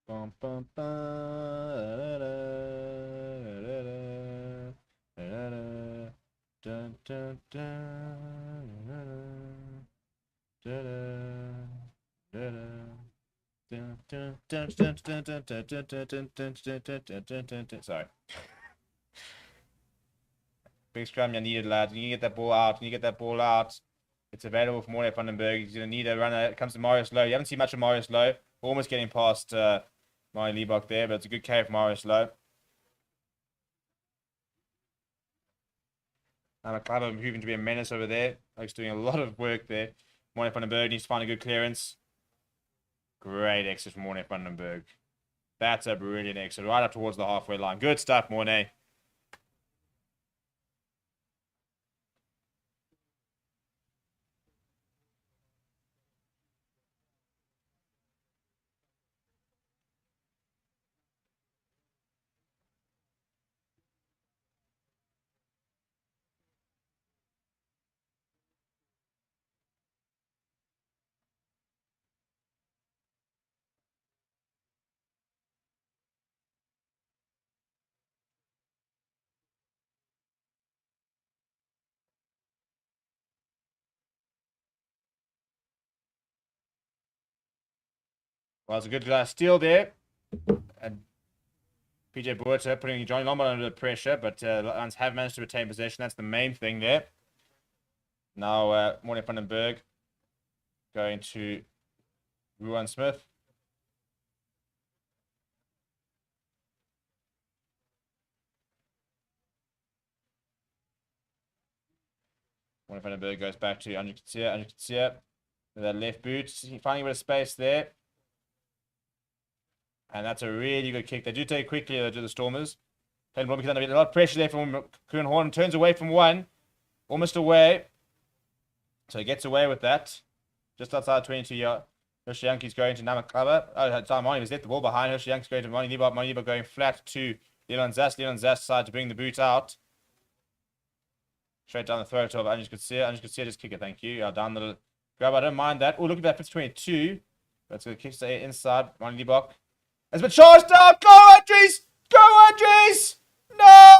Bum, bum, bum, da, da, da, da, da, da, dun, dun, dun, da, da, da, da. Sorry. Big scrum, you needed, lads. You need to get that ball out. You need to get that ball out. It's available for Morne Vandenberg. He's going to need a runner. It comes to Marius Lowe. You haven't seen much of Marius Lowe. Almost getting past Mine Liebach there, but it's a good carry from Marius Lowe. McLeod moving to be a menace over there. He's doing a lot of work there. Morne Vandenberg needs to find a good clearance. Great exit from Morne Vandenberg. That's a brilliant exit. Right up towards the halfway line. Good stuff, Morne. Well, it's a good steal there. And PJ Buerta putting Johnny Lombard under pressure, but Lions have managed to retain possession. That's the main thing there. Now, Morne Vandenberg going to Ruan Smith. Morne Vandenberg goes back to Andrew Kutsia. With that left boot. Finding a bit of space there. And that's a really good kick. They do take it quickly, to the Stormers. A lot of pressure there from Kuhn Horn. Turns away from one. Almost away. So he gets away with that. Just outside 22 yard. Hershey Yankees going to Namakaba. Oh, Mani was left the ball behind. Hershey Yankees going to Mani Liebach. Mani Liebach going flat to Leon Zast. Leon Zast decided to bring the boot out. Straight down the throat of Andrew Kutsia. Andrew Kutsia just kick it, thank you. Down the grab. I don't mind that. Oh, look at that. 22. That's going to kick the inside. Mani Liebach. Has been charged up. Go, Andres! Go, Andres! No!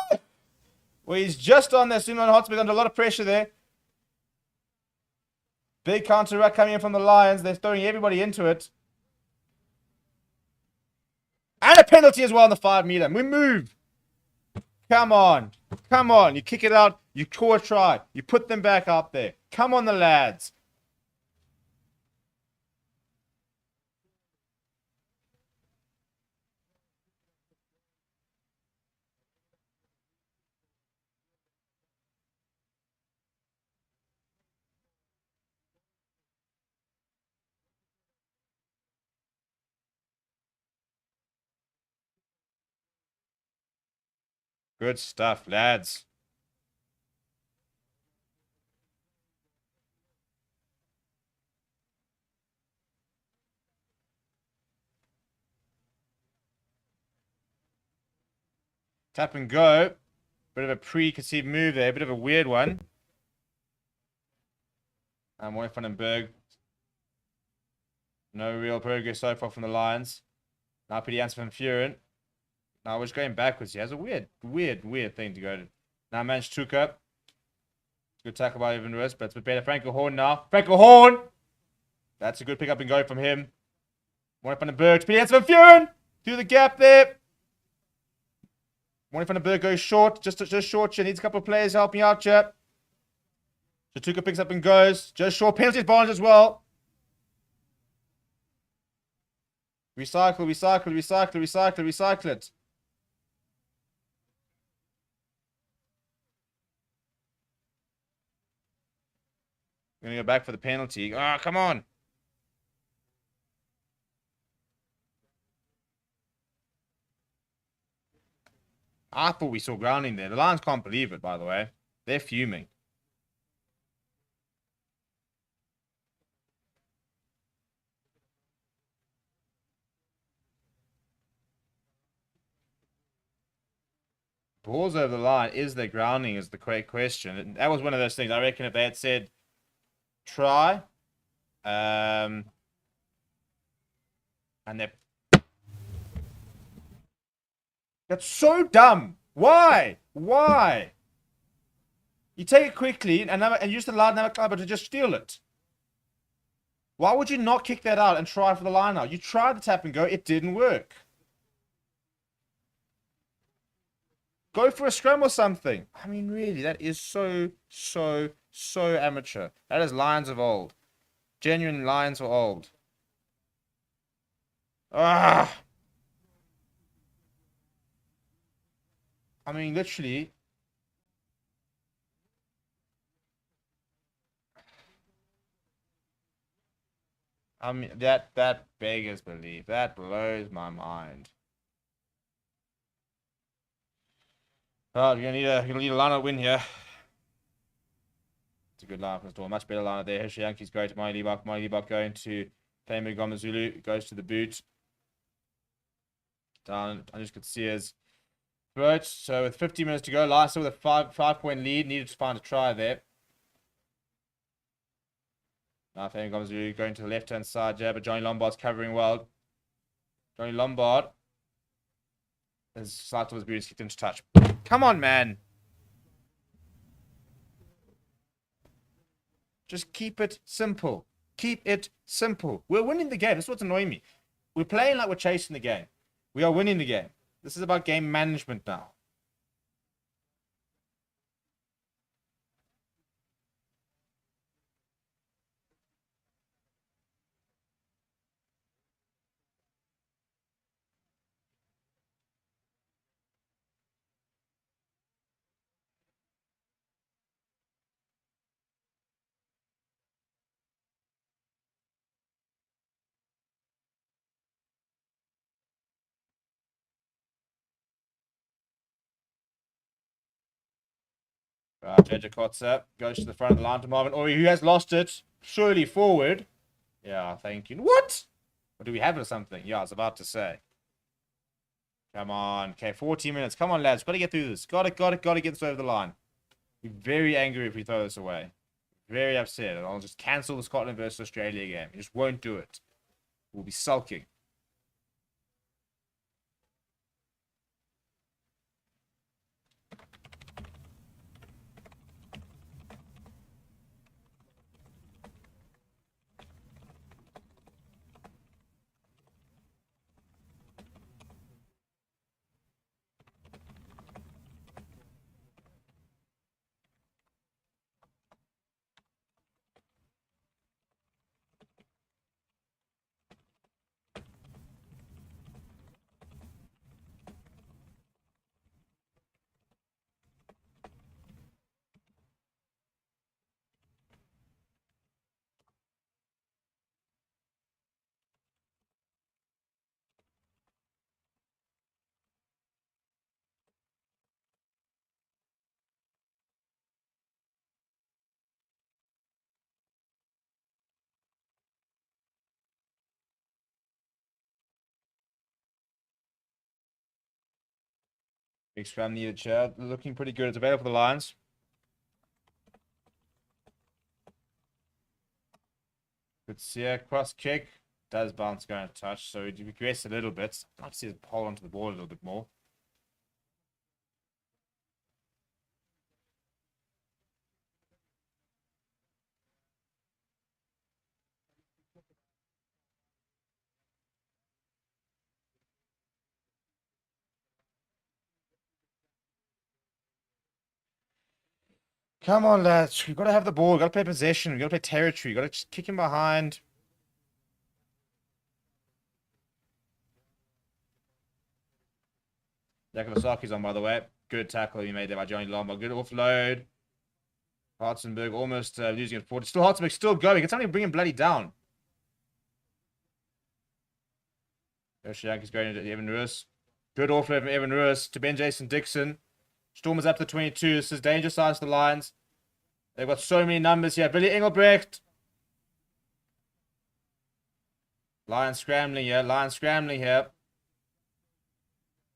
Well, he's just on there. Simon Hotspur under a lot of pressure there. Big counter ruck coming in from the Lions. They're throwing everybody into it. And a penalty as well on the 5 meter. We move. Come on. Come on. You kick it out. You score a try. You put them back out there. Come on, the lads. Good stuff, lads. Tap and go. Bit of a preconceived move there. Bit of a weird one. Moy van den Berg. No real progress so far from the Lions. Now Pieter Jansen van Vuren. Now we're just going backwards. He has a weird thing to go to. Now Manch Tuka. Good tackle by Evan Rust, but it's a bit better. Franco Horn now. Franco Horn! That's a good pick up and go from him. Moy van den Berg to Pieter Jansen van Vuren! Through the gap there. Moy van den Berg goes short. Just short. She needs a couple of players helping out, chap. Tuka picks up and goes. Just short. Penalty advantage as well. Recycle it. I'm going to go back for the penalty. Ah, come on. I thought we saw grounding there. The Lions can't believe it, by the way. They're fuming. Balls over the line. Is there grounding is the correct question. And that was one of those things. I reckon if they had said try, and they're... That's so dumb. Why? Why? You take it quickly and you just allow another club to just steal it. Why would you not kick that out and try for the line out? You tried the tap and go. It didn't work. Go for a scrum or something. I mean, really, that is so amateur. That is Lions of old. Genuine Lions of old. Ah. I mean, literally. I mean, that beggars belief. That blows my mind. Oh, you're gonna need a lineup win here. It's a good lineup as well. Much better lineup there. Hershey Yankees go to Miley Buck. Miley Buck going to Tamer Gomazulu. Goes to the boot. Down. I just could see his throat. So with 50 minutes to go, last with a 5-point lead. Needed to find a try there. Now Tamer Gomazulu going to the left-hand side there, but Johnny Lombard's covering well. Johnny Lombard. His slide towards boot is kicked into touch. Come on, man. Just keep it simple. Keep it simple. We're winning the game. That's what's annoying me. We're playing like we're chasing the game. We are winning the game. This is about game management now. JJ Kotzer goes to the front of the line to Marvin Ori, who has lost it. Surely forward. Yeah, thank you. What? Or do we have it or something? Yeah, I was about to say. Come on. Okay, 14 minutes. Come on, lads. Got to get through this. Got to get this over the line. Be very angry if we throw this away. Very upset. And I'll just cancel the Scotland versus Australia game. We just won't do it. We'll be sulking. Big scrum needed chair. Looking pretty good. It's available for the Lions. Good see a cross kick. Does bounce going to touch, so it regress a little bit. I'd like to see it hold onto the ball a little bit more. Come on, lads. We've got to have the ball. We've got to play possession. We've got to play territory. We've got to just kick him behind. Yakubasaki's on, by the way. Good tackle he made there by Johnny Lomba. Good offload. Hartzenberg almost losing it forward. Still Hartzenberg still going. Can somebody bring him bloody down? Yoshiyanki's going into Evan Ruiz. Good offload from Evan Ruiz to Ben Jason Dixon. Stormers up to 22. This is danger signs to the Lions. They've got so many numbers here. Billy Engelbrecht. Lions scrambling here. Lions scrambling here.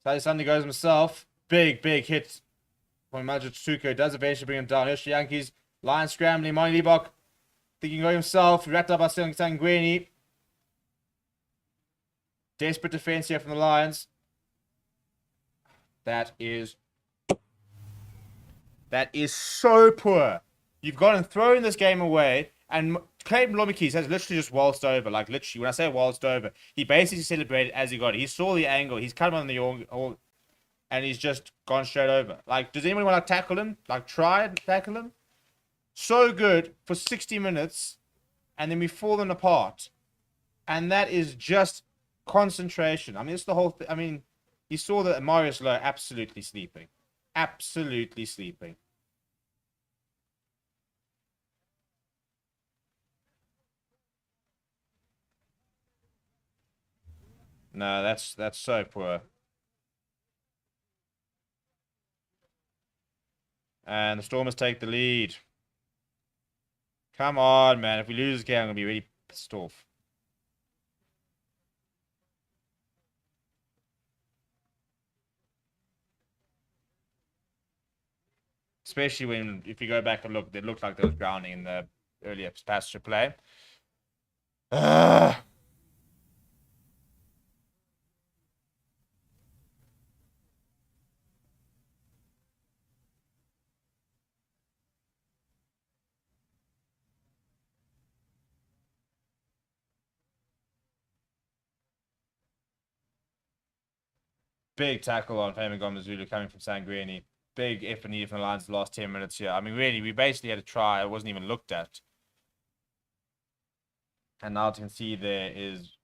Sally Sunday goes himself. Big hit from Majutsuko. Does eventually bring him down. Here's Yankees. Lions scrambling. Monty Liebach thinking go himself. Wrapped up by Sanguini. Desperate defense here from the Lions. That is so poor. You've gone and thrown this game away, and Clayton Lomikis has literally just waltzed over. Like, literally, when I say waltzed over, he basically celebrated as he got it. He saw the angle. He's come on the and he's just gone straight over. Like, does anyone want to tackle him? Like, try and tackle him? So good for 60 minutes, and then we fall them apart. And that is just concentration. I mean, it's the whole thing. I mean, you saw that Marius Lowe absolutely sleeping. Absolutely sleeping. No, that's so poor. And the Stormers take the lead. Come on, man. If we lose this game, I'm going to be really pissed off. Especially when, if you go back and look, it looked like there was grounding in the earlier passenger play. Big tackle on Fabian Gomez-Zulu coming from Sanguini. Big effort needed from the Lions the last 10 minutes here. I mean, really, we basically had a try. It wasn't even looked at. And now you can see there is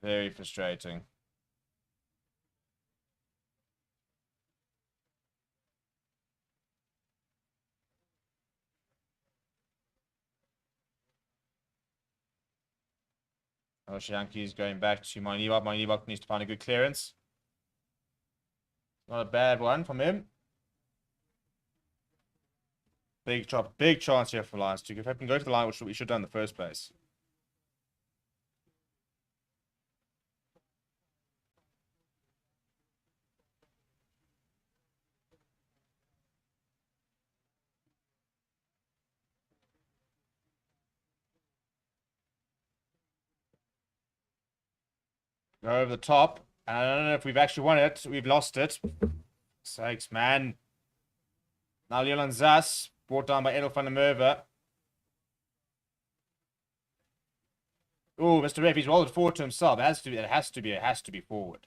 very frustrating. Yankees going back to Manibak. Manibak needs to find a good clearance. Not a bad one from him. Big chance here for Lions to. If I can go to the line, which we should have done in the first place. Go over the top. And I don't know if we've actually won it. We've lost it. Sakes, man. Now Leon Zas, brought down by Edel van der Merwe. Oh, Mr. Ref, he's rolled it forward to himself. It has to be forward.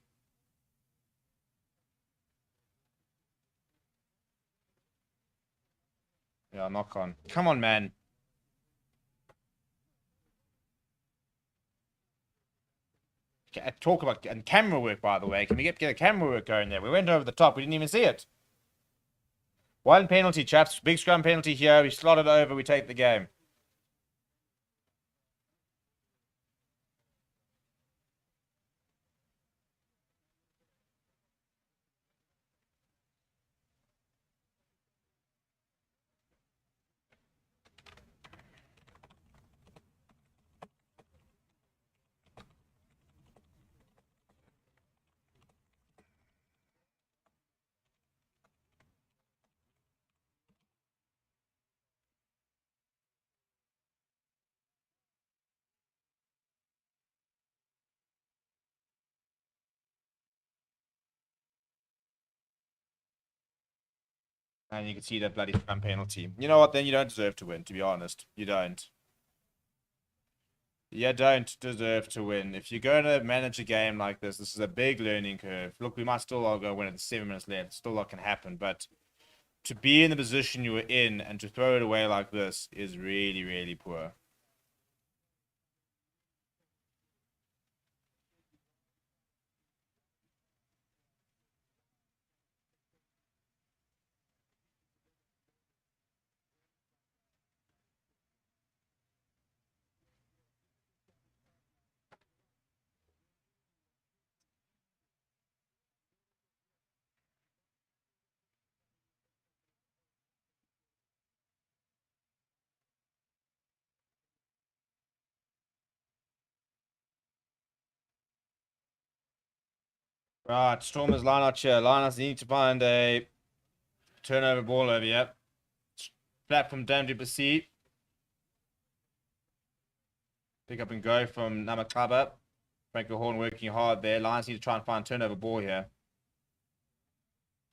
Yeah, knock on. Come on, man. Talk about and camera work, by the way. Can we get a camera work going there? We went over the top. We didn't even see it. One penalty, chaps. Big scrum penalty here. We slotted over. We take the game. And you can see that bloody scrum penalty. You know what? Then you don't deserve to win, to be honest. You don't. You don't deserve to win. If you're going to manage a game like this is a big learning curve. Look, we might still all go win it. 7 minutes left. Still a lot can happen. But to be in the position you were in and to throw it away like this is really, really poor. Right, Stormers line out here. Liners need to find a turnover ball over here. Flat from Dame Duplessis. Pick up and go from Namakaba. Franco Horn working hard there. Lions need to try and find turnover ball here.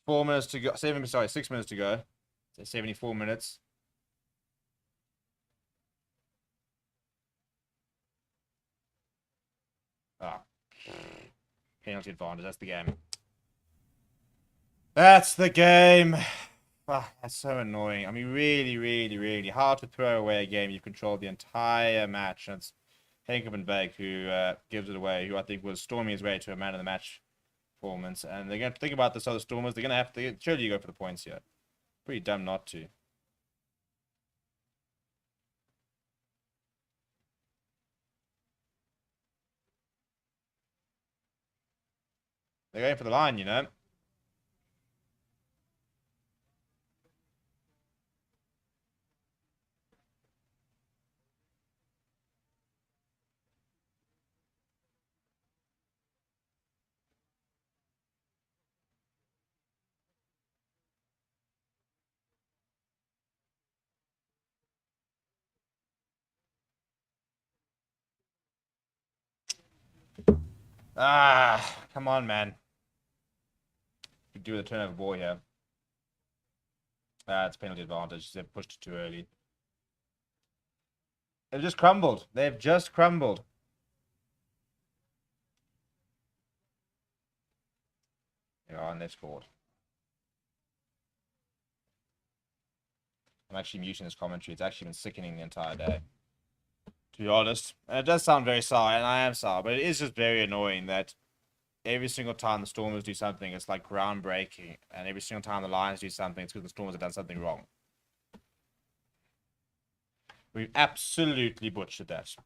4 minutes to go. 6 minutes to go. So 74 minutes. Ah. Penalty advantage. That's the game. That's the game. Ah, that's so annoying. I mean, really, really, really hard to throw away a game you've controlled the entire match. And it's Henk van Beek who gives it away, who I think was storming his way to a man of the match performance. And they're going to think about this other Stormers. They're going to have to surely go for the points here. Pretty dumb not to. They're going for the line, you know. Ah, come on, man. You do the turnover ball here. It's penalty advantage. They've pushed it too early. They've just crumbled. They've just crumbled. Yeah, and they've scored. I'm actually muting this commentary. It's actually been sickening the entire day, to be honest. And it does sound very sour, and I am sour, but it is just very annoying that every single time the Stormers do something, it's like groundbreaking. And every single time the Lions do something, it's because the Stormers have done something wrong. We've absolutely butchered that.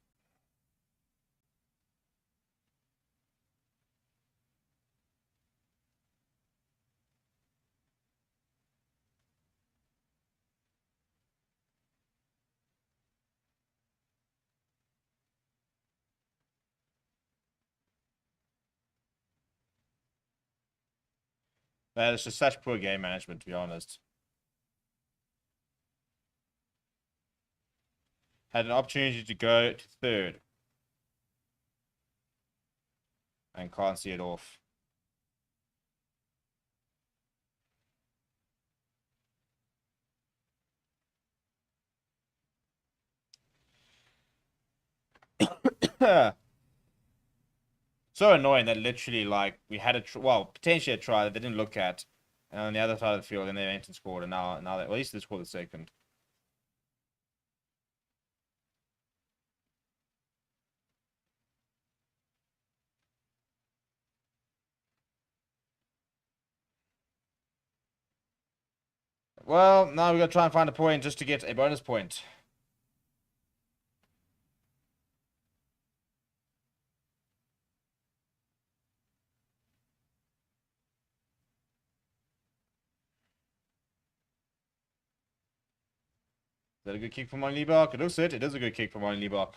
That is just such poor game management, to be honest. Had an opportunity to go to third. And can't see it off. So annoying that literally, like, we had a potentially a try that they didn't look at, and on the other side of the field, and they went and scored, and now they, well, at least they scored the second. Well, now we've got to try and find a point just to get a bonus point. Is that a good kick from Martin Liebach? It looks it. It is a good kick from Martin Liebach.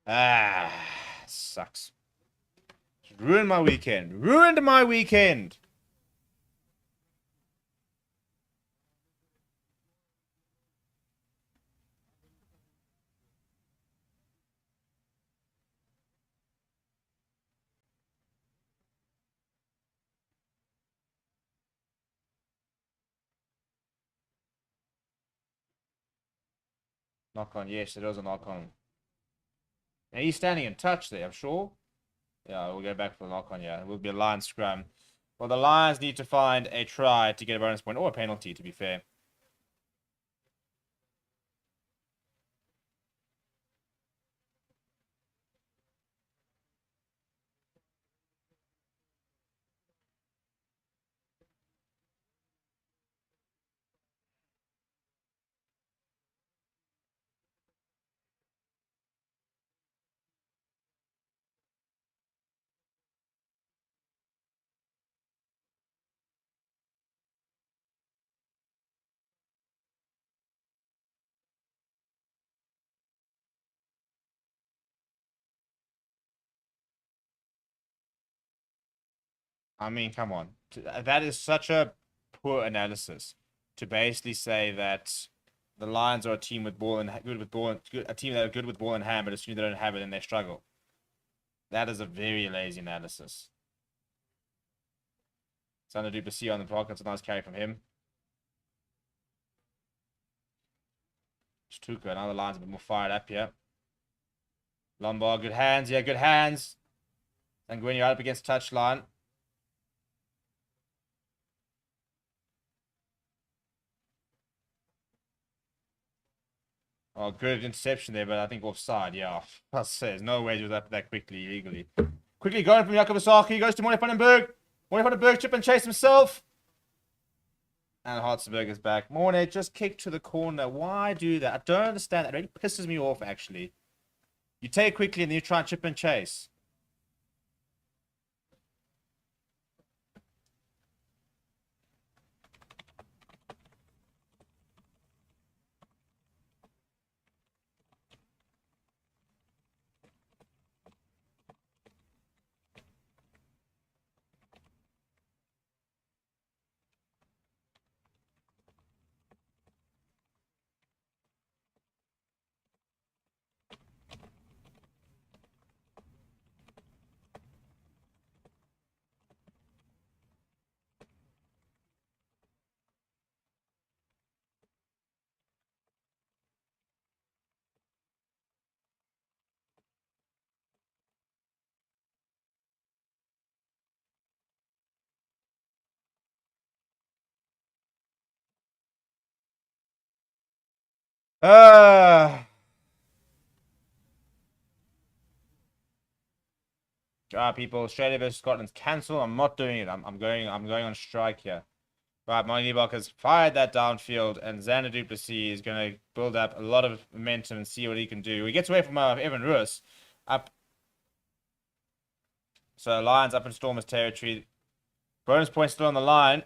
Ah, sucks. Ruined my weekend. Ruined my weekend. Knock on. Yes, it was a knock on. Now he's standing in touch there, I'm sure. Yeah, we'll go back for the knock on. Yeah, it will be a Lions scrum. Well, the Lions need to find a try to get a bonus point or a penalty, to be fair. I mean, come on. That is such a poor analysis to basically say that the Lions are a team with ball and good with ball, a team that are good with ball in hand, but as soon as they don't have it, then they struggle. That is a very lazy analysis. Sander Duplessis on the block. That's a nice carry from him. Stuka, now the Lions a bit more fired up here. Lombard, good hands. Yeah, good hands. Sanguini right up against touchline. Oh, good interception there, but I think offside. Yeah, I say, there's no way he was up that quickly, illegally. Quickly going from Jakob Asaki. Goes to Morne Vandenberg. Morne Vandenberg, chip and chase himself. And Hartzenberg is back. Morne just kicked to the corner. Why do that? I don't understand. That really pisses me off, actually. You take quickly and then you try and chip and chase. People, Australia versus Scotland's cancelled. I'm not doing it. I'm going on strike here. Right, Marty Liebach has fired that downfield, and Xander Duplessis is going to build up a lot of momentum and see what he can do. He gets away from Evan Russ. Up. So Lions up in Stormers territory. Bonus point still on the line.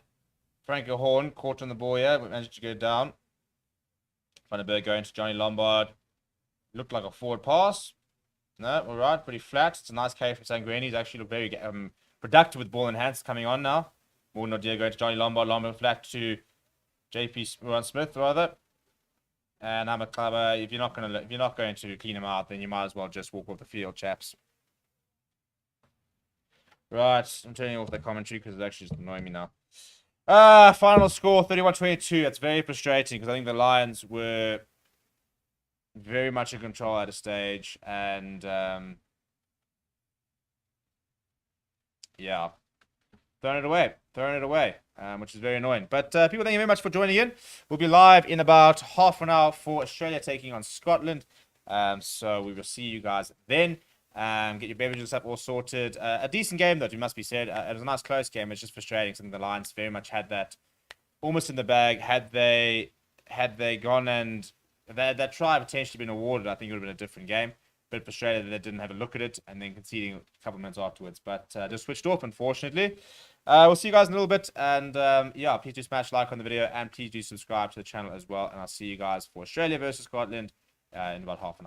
Franco Horn caught on the ball here, but managed to go down. Vandenberg going to Johnny Lombard. Looked like a forward pass. No, all right, pretty flat. It's a nice carry from Sanguini. He's actually looked very productive with ball in hands coming on now. Morgan O'Dear going to Johnny Lombard. Lombard flat to JP Ron Smith, rather. And I'm a clubber. If you're not going to clean him out, then you might as well just walk off the field, chaps. Right, I'm turning off the commentary because it's actually just annoying me now. Final score 31-22. That's very frustrating because I think the Lions were very much in control at a stage, and yeah, throwing it away, which is very annoying. But people, thank you very much for joining in. We'll be live in about half an hour for Australia taking on Scotland. So we will see you guys then. Get your beverages up all sorted. A decent game, though, it must be said. It was a nice close game. It's just frustrating. Something the Lions very much had that almost in the bag. Had they gone and that try potentially been awarded, I think it would have been a different game. But frustrated that they didn't have a look at it and then conceding a couple of minutes afterwards. But just switched off, unfortunately. We'll see you guys in a little bit. And yeah, please do smash like on the video and please do subscribe to the channel as well. And I'll see you guys for Australia versus Scotland in about half an hour.